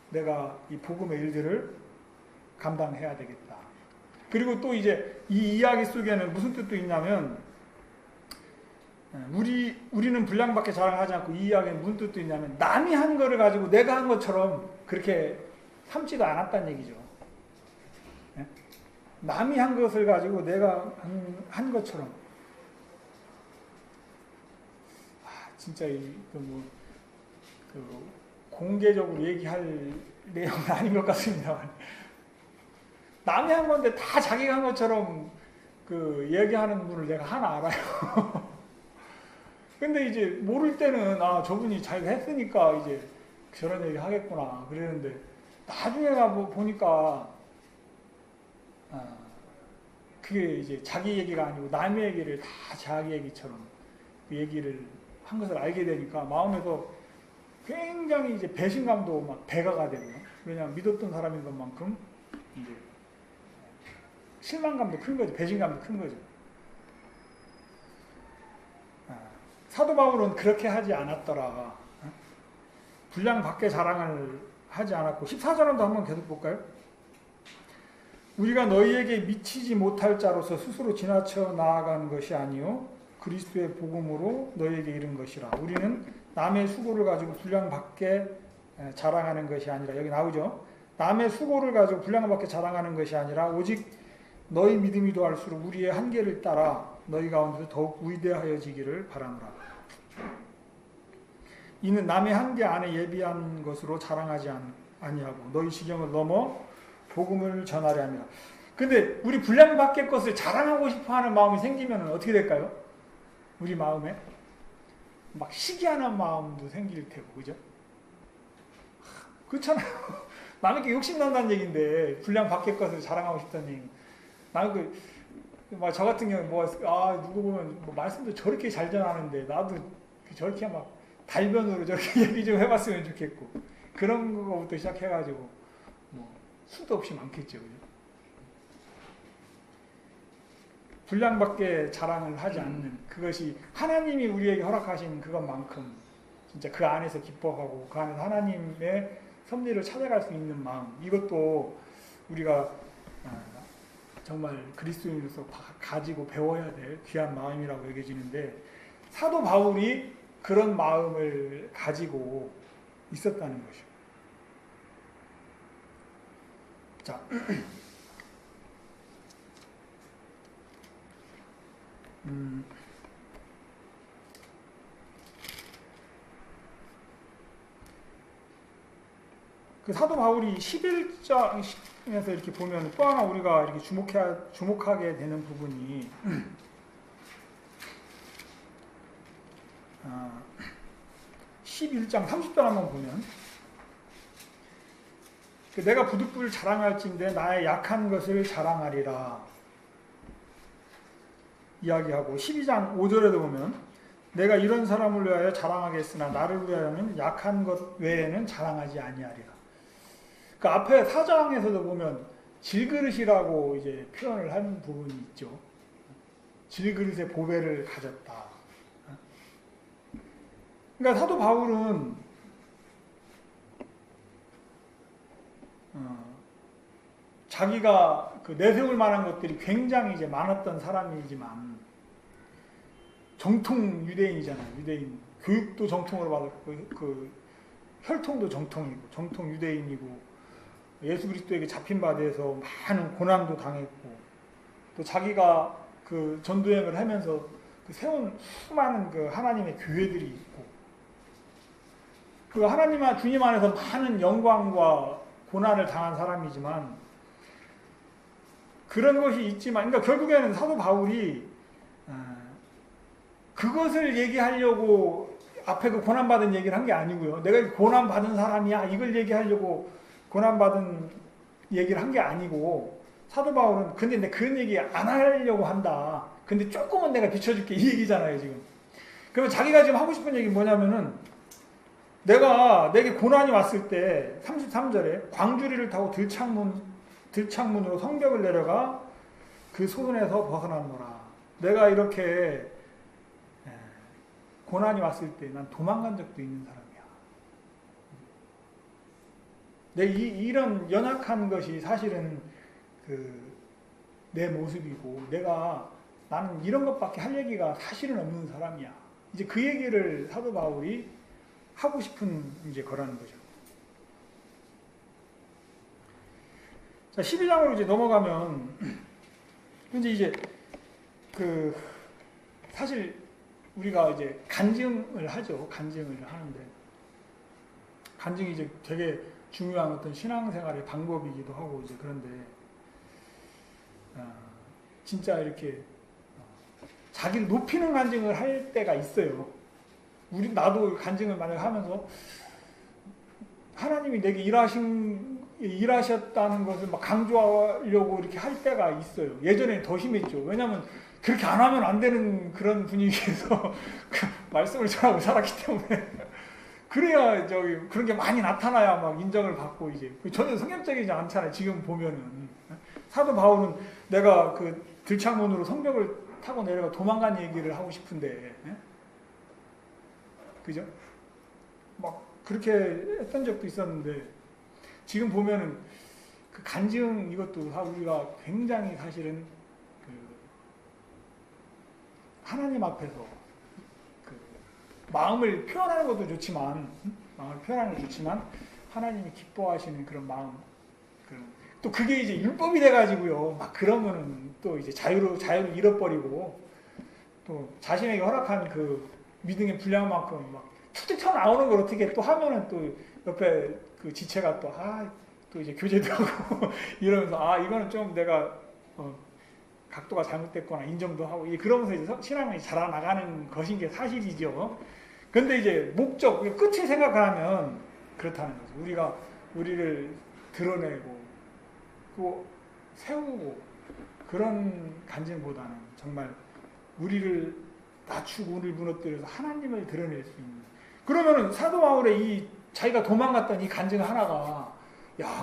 [SPEAKER 1] 내가 이 복음의 일들을 감당해야 되겠다. 그리고 또 이제 이 이야기 속에는 무슨 뜻도 있냐면, 우리는 분량밖에 자랑하지 않고, 이 이야기는 무슨 뜻도 있냐면 남이 한 거를 가지고 내가 한 것처럼 그렇게 삼지도 않았다는 얘기죠. 남이 한 것을 가지고 내가 한 것처럼. 진짜 공개적으로 얘기할 내용은 아닌 것 같습니다. 남이 한 건데 다 자기가 한 것처럼 얘기하는 분을 내가 하나 알아요. 근데 이제 모를 때는 저분이 자기가 했으니까 이제 저런 얘기 하겠구나 그랬는데, 나중에 보니까 그게 이제 자기 얘기가 아니고 남의 얘기를 다 자기 얘기처럼 그 얘기를 한 것을 알게 되니까 마음에서 굉장히 이제 배신감도 막 배가가 되고요. 왜냐하면 믿었던 사람인 것만큼 이제 실망감도 큰 거죠. 배신감도 큰 거죠. 사도 바울은 그렇게 하지 않았더라. 분량 밖에 자랑을 하지 않았고 14절도 한번 계속 볼까요? 우리가 너희에게 미치지 못할 자로서 스스로 지나쳐 나아간 것이 아니요 그리스도의 복음으로 너희에게 이른 것이라. 우리는 남의 수고를 가지고 분량 밖에 자랑하는 것이 아니라, 여기 나오죠. 남의 수고를 가지고 분량 밖에 자랑하는 것이 아니라 오직 너희 믿음이 더할수록 우리의 한계를 따라 너희 가운데서 더욱 위대하여지기를 바라노라. 이는 남의 한계 안에 예비한 것으로 자랑하지 아니하고 너희 지경을 넘어 복음을 전하려 합니다. 근데 우리 분량 밖의 것을 자랑하고 싶어하는 마음이 생기면 어떻게 될까요? 우리 마음에 막 시기하는 마음도 생길 테고, 그죠? 그렇잖아요. 남에게 욕심난다는 얘기인데 분량 밖의 것을 자랑하고 싶다는 얘기. 나는 저 같은 경우는 누구 보면 말씀도 저렇게 잘 전하는데 나도 저렇게 막 달변으로 저렇게 얘기 좀 해봤으면 좋겠고, 그런 거부터 시작해가지고 수도 없이 많겠죠. 그죠? 분량밖에 자랑을 하지 않는 그것이 하나님이 우리에게 허락하신 그것만큼 진짜 그 안에서 기뻐하고 그 안에서 하나님의 섭리를 찾아갈 수 있는 마음, 이것도 우리가 정말 그리스도인으로서 가지고 배워야 될 귀한 마음이라고 여겨지는데, 사도 바울이 그런 마음을 가지고 있었다는 것이죠. 자, 그 사도 바울이 11장에서 이렇게 보면 또 하나 우리가 이렇게 주목하게 되는 부분이 11장 30절 한번 보면, 내가 부득불 자랑할진대 나의 약한 것을 자랑하리라 이야기하고, 12장 5절에도 보면 내가 이런 사람을 위하여 자랑하겠으나 나를 위하여는 약한 것 외에는 자랑하지 아니하리라. 그 앞에 4장에서도 보면 질그릇이라고 이제 표현을 한 부분이 있죠. 질그릇의 보배를 가졌다. 그러니까 사도 바울은 자기가 내세울 만한 것들이 굉장히 이제 많았던 사람이지만 정통 유대인이잖아요. 유대인 교육도 정통으로 받았고 혈통도 정통이고 정통 유대인이고 예수 그리스도에게 잡힌 바 대해서 많은 고난도 당했고, 또 자기가 전도여행을 하면서 세운 수많은 하나님의 교회들이 있고, 주님 안에서 많은 영광과 고난을 당한 사람이지만, 그런 것이 있지만, 그러니까 결국에는 사도 바울이 그것을 얘기하려고 앞에 고난받은 얘기를 한 게 아니고요. 내가 고난받은 사람이야 이걸 얘기하려고 고난받은 얘기를 한 게 아니고, 사도 바울은 근데 그런 얘기 안 하려고 한다. 근데 조금은 내가 비춰줄게 이 얘기잖아요 지금. 그러면 자기가 지금 하고 싶은 얘기 뭐냐면은, 내게 고난이 왔을 때 33절에 광주리를 타고 들창문으로 성벽을 내려가 그 손에서 벗어났노라. 내가 이렇게 고난이 왔을 때 난 도망간 적도 있는 사람이야. 이런 연약한 것이 사실은 내 모습이고, 나는 이런 것밖에 할 얘기가 사실은 없는 사람이야. 이제 그 얘기를 사도 바울이 하고 싶은 이제 거라는 거죠. 자, 12장으로 이제 넘어가면, 이제 사실 우리가 이제 간증을 하죠. 간증을 하는데, 간증이 이제 되게 중요한 어떤 신앙생활의 방법이기도 하고, 이제 그런데, 진짜 자기를 높이는 간증을 할 때가 있어요. 나도 간증을 만약 하면서 하나님이 내게 일하셨다는 것을 막 강조하려고 이렇게 할 때가 있어요. 예전에는 더 심했죠. 왜냐하면 그렇게 안 하면 안 되는 그런 분위기에서 말씀을 전하고 살았기 때문에. 그래야 그런 게 많이 나타나야 막 인정을 받고, 이제 전혀 성경적이지 않잖아요. 지금 보면은 사도 바울은 내가 들창문으로 성벽을 타고 내려가 도망간 얘기를 하고 싶은데, 그죠? 막 그렇게 했던 적도 있었는데 지금 보면은 그 간증 이것도 우리가 굉장히 사실은 그 하나님 앞에서 그 마음을 표현하는 것도 좋지만 마음을 표현하는 것도 좋지만 하나님이 기뻐하시는 그런 마음 또 그게 이제 율법이 돼가지고요 막 그러면은 또 이제 자유를 잃어버리고 또 자신에게 허락한 그 믿음의 분량만큼 막 툭툭 튀어나오는 걸 어떻게 또 하면은 또 옆에 그 지체가 또 이제 교제도 하고 이러면서 이거는 좀 내가 각도가 잘못됐거나 인정도 하고 그러면서 이제 신앙이 자라나가는 것인 게 사실이죠. 근데 이제 목적, 끝을 생각하면 그렇다는 거죠. 우리가 우리를 드러내고 또 세우고 그런 간증보다는 정말 우리를 낮추고 우리를 무너뜨려서 하나님을 드러낼 수 있는. 그러면은 사도 바울의 이 자기가 도망갔던 이 간증 하나가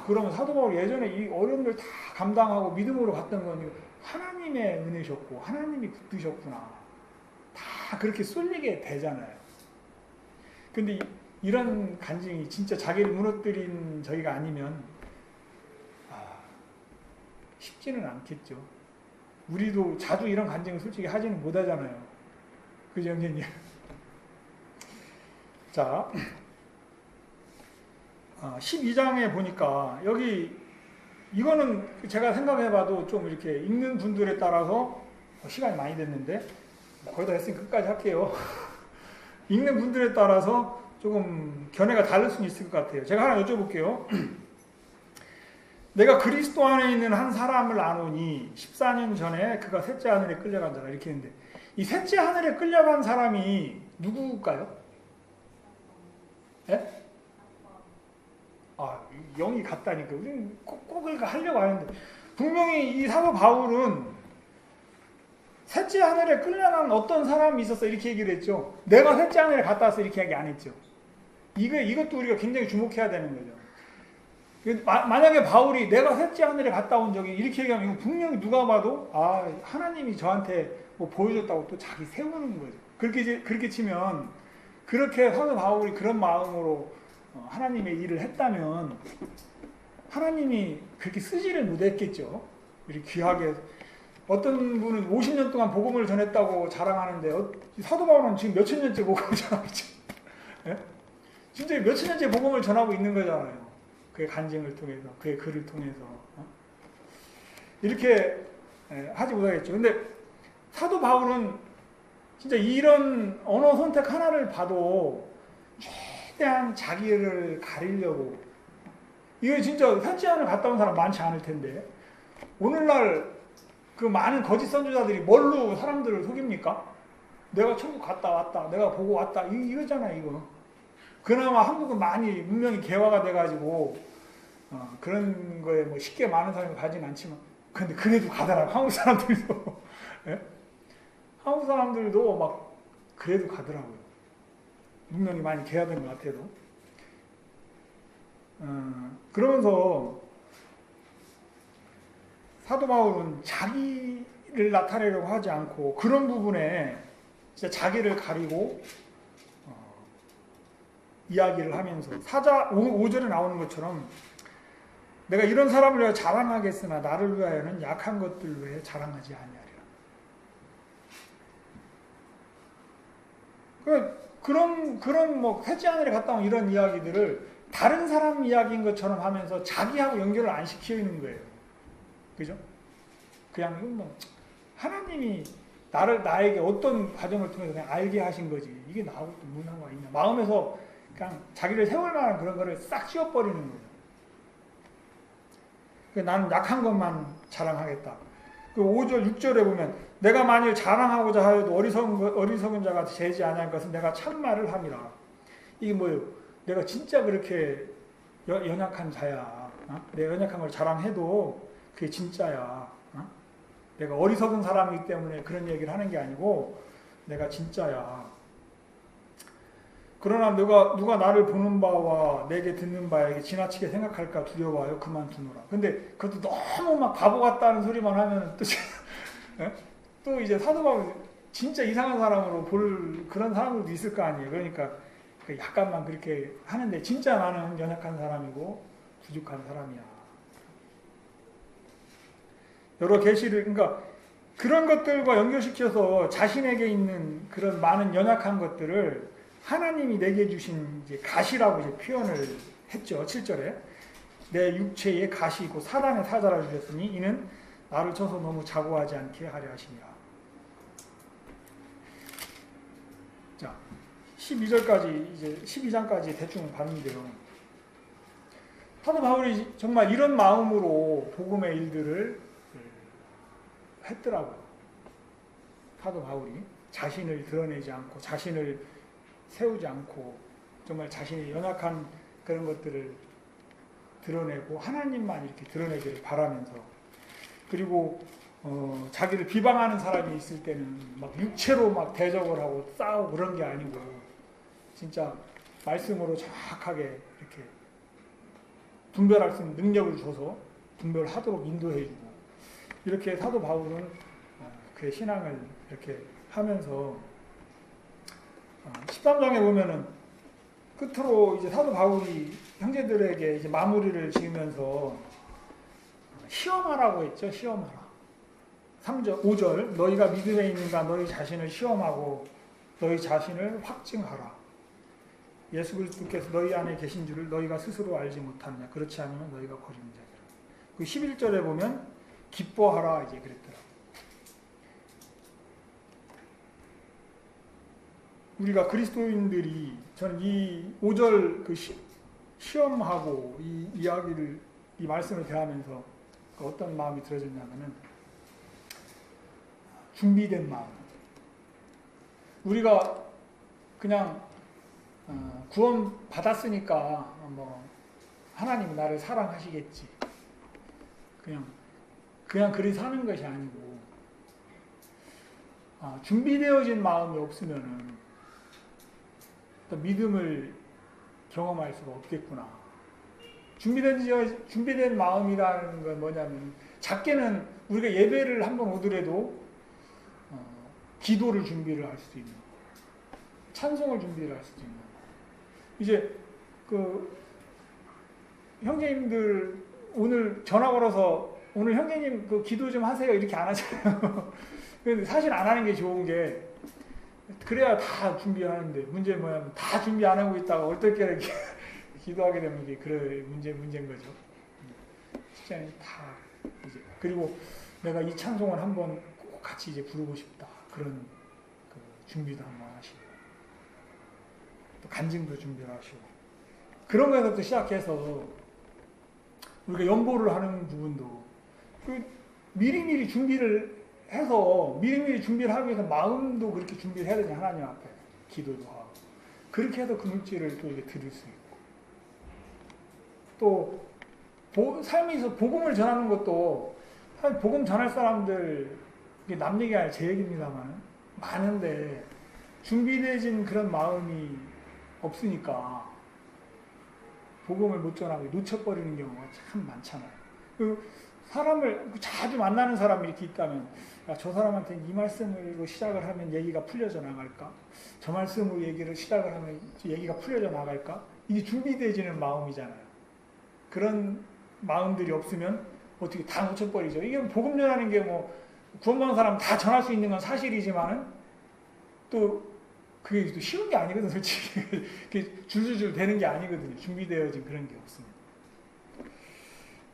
[SPEAKER 1] 그러면 사도 바울 예전에 이 어려움을 다 감당하고 믿음으로 갔던 건 하나님의 은혜셨고 하나님이 붙드셨구나. 다 그렇게 쏠리게 되잖아요. 근데 이런 간증이 진짜 자기를 무너뜨린 저희가 아니면 쉽지는 않겠죠. 우리도 자주 이런 간증을 솔직히 하지는 못하잖아요. 그죠, 형제님? 자, 12장에 보니까 여기 이거는 제가 생각해봐도 좀 이렇게 읽는 분들에 따라서 시간이 많이 됐는데 거의 다 했으니 끝까지 할게요. 읽는 분들에 따라서 조금 견해가 다를 수는 있을 것 같아요. 제가 하나 여쭤볼게요. 내가 그리스도 안에 있는 한 사람을 아노니 14년 전에 그가 셋째 하늘에 끌려간 자라 이렇게 했는데 이 셋째 하늘에 끌려간 사람이 누구일까요? 예? 영이 같다니까. 우리는 꼭 이거 하려고 하는데 분명히 이 사도 바울은 셋째 하늘에 끌려간 어떤 사람이 있었어 이렇게 얘기를 했죠. 내가 셋째 하늘에 갔다 왔어 이렇게 얘기 안 했죠. 이것도 우리가 굉장히 주목해야 되는 거죠. 만약에 바울이 내가 셋째 하늘에 갔다 온 적이 이렇게 얘기하면 이거 분명히 누가 봐도 하나님이 저한테 뭐 보여줬다고 또 자기 세우는 거죠. 그렇게 치면 그렇게 사도 바울이 그런 마음으로 하나님의 일을 했다면 하나님이 그렇게 쓰지를 못했겠죠. 이렇게 귀하게 어떤 분은 50년 동안 복음을 전했다고 자랑하는데 사도 바울은 지금 몇천 년째 복음을 전하고 있죠. 예? 진짜 몇천 년째 복음을 전하고 있는 거잖아요. 그의 간증을 통해서, 그의 글을 통해서. 이렇게 하지 못하겠죠. 근데 사도 바울은 진짜 이런 언어 선택 하나를 봐도 최대한 자기를 가리려고. 이거 진짜 셋째 하늘 갔다 온 사람 많지 않을 텐데. 오늘날 그 많은 거짓 선지자들이 뭘로 사람들을 속입니까? 내가 천국 갔다 왔다. 내가 보고 왔다. 이거잖아요, 이거. 그나마 한국은 많이 문명이 개화가 돼가지고 그런 거에 뭐 쉽게 많은 사람이 가지는 않지만 근데 그래도 가더라고. 한국 사람들도 예? 한국 사람들도 막 그래도 가더라고요. 문명이 많이 개화된 것 같아도 그러면서 사도 바울은 자기를 나타내려고 하지 않고 그런 부분에 진짜 자기를 가리고 이야기를 하면서 5절에 나오는 것처럼 내가 이런 사람을 위하여 자랑하겠으나 나를 위하여는 약한 것들 외에 자랑하지 아니하리라. 그런 뭐 셋째 하늘에 갔다 온 이런 이야기들을 다른 사람 이야기인 것처럼 하면서 자기하고 연결을 안 시켜 있는 거예요. 그죠? 그냥 뭐 하나님이 나에게 어떤 과정을 통해서 그냥 알게 하신 거지. 이게 나하고 또 무슨 상관이 있냐. 마음에서 그냥 자기를 세울 만한 그런 거를 싹 씌워버리는 거예요. 나는 약한 것만 자랑하겠다. 그 5절, 6절에 보면 내가 만일 자랑하고자 하여도 어리석은 자가 되지 아니할 것은 내가 참말을 함이라. 이게 뭐예요? 내가 진짜 그렇게 연약한 자야. 내가 연약한 걸 자랑해도 그게 진짜야. 내가 어리석은 사람이기 때문에 그런 얘기를 하는 게 아니고 내가 진짜야. 그러나 누가 나를 보는 바와 내게 듣는 바에게 지나치게 생각할까 두려워하여 그만두노라. 근데 그것도 너무 막 바보 같다는 소리만 하면 또 이제 사도 바울 진짜 이상한 사람으로 볼 그런 사람들도 있을 거 아니에요. 그러니까 약간만 그렇게 하는데 진짜 나는 연약한 사람이고 부족한 사람이야. 여러 계시를 그러니까 그런 것들과 연결시켜서 자신에게 있는 그런 많은 연약한 것들을 하나님이 내게 주신 이제 가시라고 이제 표현을 했죠. 7절에 내 육체에 가시 있고 사단의 사자라 주셨으니 이는 나를 쳐서 너무 자고하지 않게 하려 하시니라. 자, 12절까지 이제 12장까지 대충 봤는데요. 사도 바울이 정말 이런 마음으로 복음의 일들을 했더라고요. 사도 바울이 자신을 드러내지 않고 자신을 세우지 않고 정말 자신의 연약한 그런 것들을 드러내고 하나님만 이렇게 드러내기를 바라면서 그리고 자기를 비방하는 사람이 있을 때는 막 육체로 막 대적을 하고 싸우고 그런 게 아니고 진짜 말씀으로 정확하게 이렇게 분별할 수 있는 능력을 줘서 분별하도록 인도해주고 이렇게 사도 바울은 그의 신앙을 이렇게 하면서 13장에 보면은 끝으로 이제 사도 바울이 형제들에게 이제 마무리를 지으면서 시험하라고 했죠. 시험하라. 3절, 5절 너희가 믿음에 있는가 너희 자신을 시험하고 너희 자신을 확증하라. 예수 그리스도께서 너희 안에 계신 줄을 너희가 스스로 알지 못하느냐. 그렇지 않으면 너희가 거짓 자들아. 그 11절에 보면 기뻐하라 이제 그랬더라. 우리가 그리스도인들이 저는 이 5절 그 시험하고 이 이야기를 이 말씀을 대하면서 어떤 마음이 들어졌냐면은 준비된 마음. 우리가 그냥 구원 받았으니까 뭐 하나님이 나를 사랑하시겠지. 그냥 그리 사는 것이 아니고 준비되어진 마음이 없으면은 또 믿음을 경험할 수가 없겠구나. 준비된 마음이라는 건 뭐냐면 작게는 우리가 예배를 한번 오더라도 기도를 준비를 할 수도 있는 찬송을 준비를 할 수도 있는 이제 그 형제님들 오늘 전화 걸어서 오늘 형제님 그 기도 좀 하세요 이렇게 안 하잖아요. 근데 사실 안 하는 게 좋은 게 그래야 다 준비하는데 문제는 뭐냐면 다 준비 안 하고 있다가 어떻게 이렇게 기도하게 되면 이게 그래 문제인 거죠. 실제는 다 이제 그리고 내가 이 찬송을 한번 꼭 같이 이제 부르고 싶다 그런 그 준비도 한번 하시고 또 간증도 준비를 하시고 그런 거에서부터 시작해서 우리가 연보를 하는 부분도 그 미리미리 준비를 해서 미리미리 준비를 하기 위해서 마음도 그렇게 준비를 해야 되잖아요. 하나님 앞에 기도도 하고 그렇게 해서 그 물질을 또 이렇게 드릴 수 있고 또 삶에서 복음을 전하는 것도 사실 복음 전할 사람들 이게 남 얘기가 아니라 제 얘기입니다만 많은데 준비되어진 그런 마음이 없으니까 복음을 못 전하고 놓쳐버리는 경우가 참 많잖아요. 그 사람을 자주 만나는 사람이 이렇게 있다면 야, 저 사람한테 이 말씀으로 시작을 하면 얘기가 풀려져 나갈까? 저 말씀으로 얘기를 시작을 하면 얘기가 풀려져 나갈까? 이게 준비되어지는 마음이잖아요. 그런 마음들이 없으면 어떻게 다 놓쳐버리죠. 이게 복음 전하는 게 뭐 구원받은 사람 다 전할 수 있는 건 사실이지만은 또 그게 또 쉬운 게 아니거든, 솔직히. 그게 줄줄줄 되는 게 아니거든요. 준비되어진 그런 게 없습니다.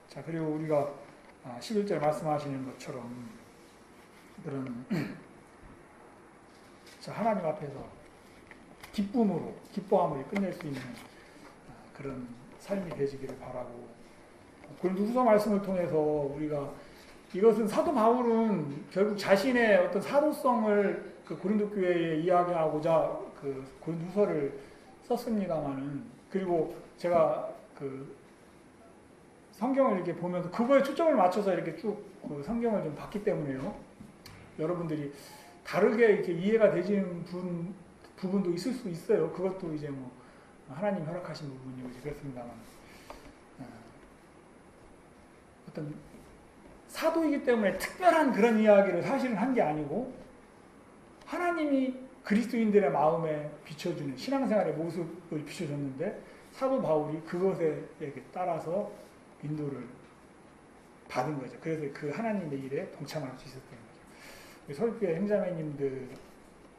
[SPEAKER 1] 자, 그리고 우리가 11절 말씀하시는 것처럼 그런 자, 하나님 앞에서 기뻐함으로 끝낼 수 있는 그런 삶이 되시기를 바라고 고린도후서 말씀을 통해서 우리가 이것은 사도 바울은 결국 자신의 어떤 사도성을 그 고린도 교회에 이야기하고자 그 고린도후서를 썼습니다만은 그리고 제가 그 성경을 이렇게 보면서 그거에 초점을 맞춰서 이렇게 쭉 그 성경을 좀 봤기 때문에요. 여러분들이 다르게 이렇게 이해가 되시는 부분도 있을 수 있어요. 그것도 이제 뭐 하나님 허락하신 부분이고 이제 그렇습니다만 어떤 사도이기 때문에 특별한 그런 이야기를 사실은 한 게 아니고 하나님이 그리스도인들의 마음에 비춰주는 신앙생활의 모습을 비춰줬는데 사도 바울이 그것에 따라서 인도를 받은 거죠. 그래서 그 하나님의 일에 동참할 수 있었던 거죠. 서울교회 행자매님들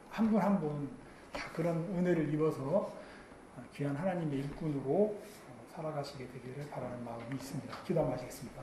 [SPEAKER 1] 한 분 한 분 다 그런 은혜를 입어서 귀한 하나님의 일꾼으로 살아가시게 되기를 바라는 마음이 있습니다. 기도 한번 하시겠습니다.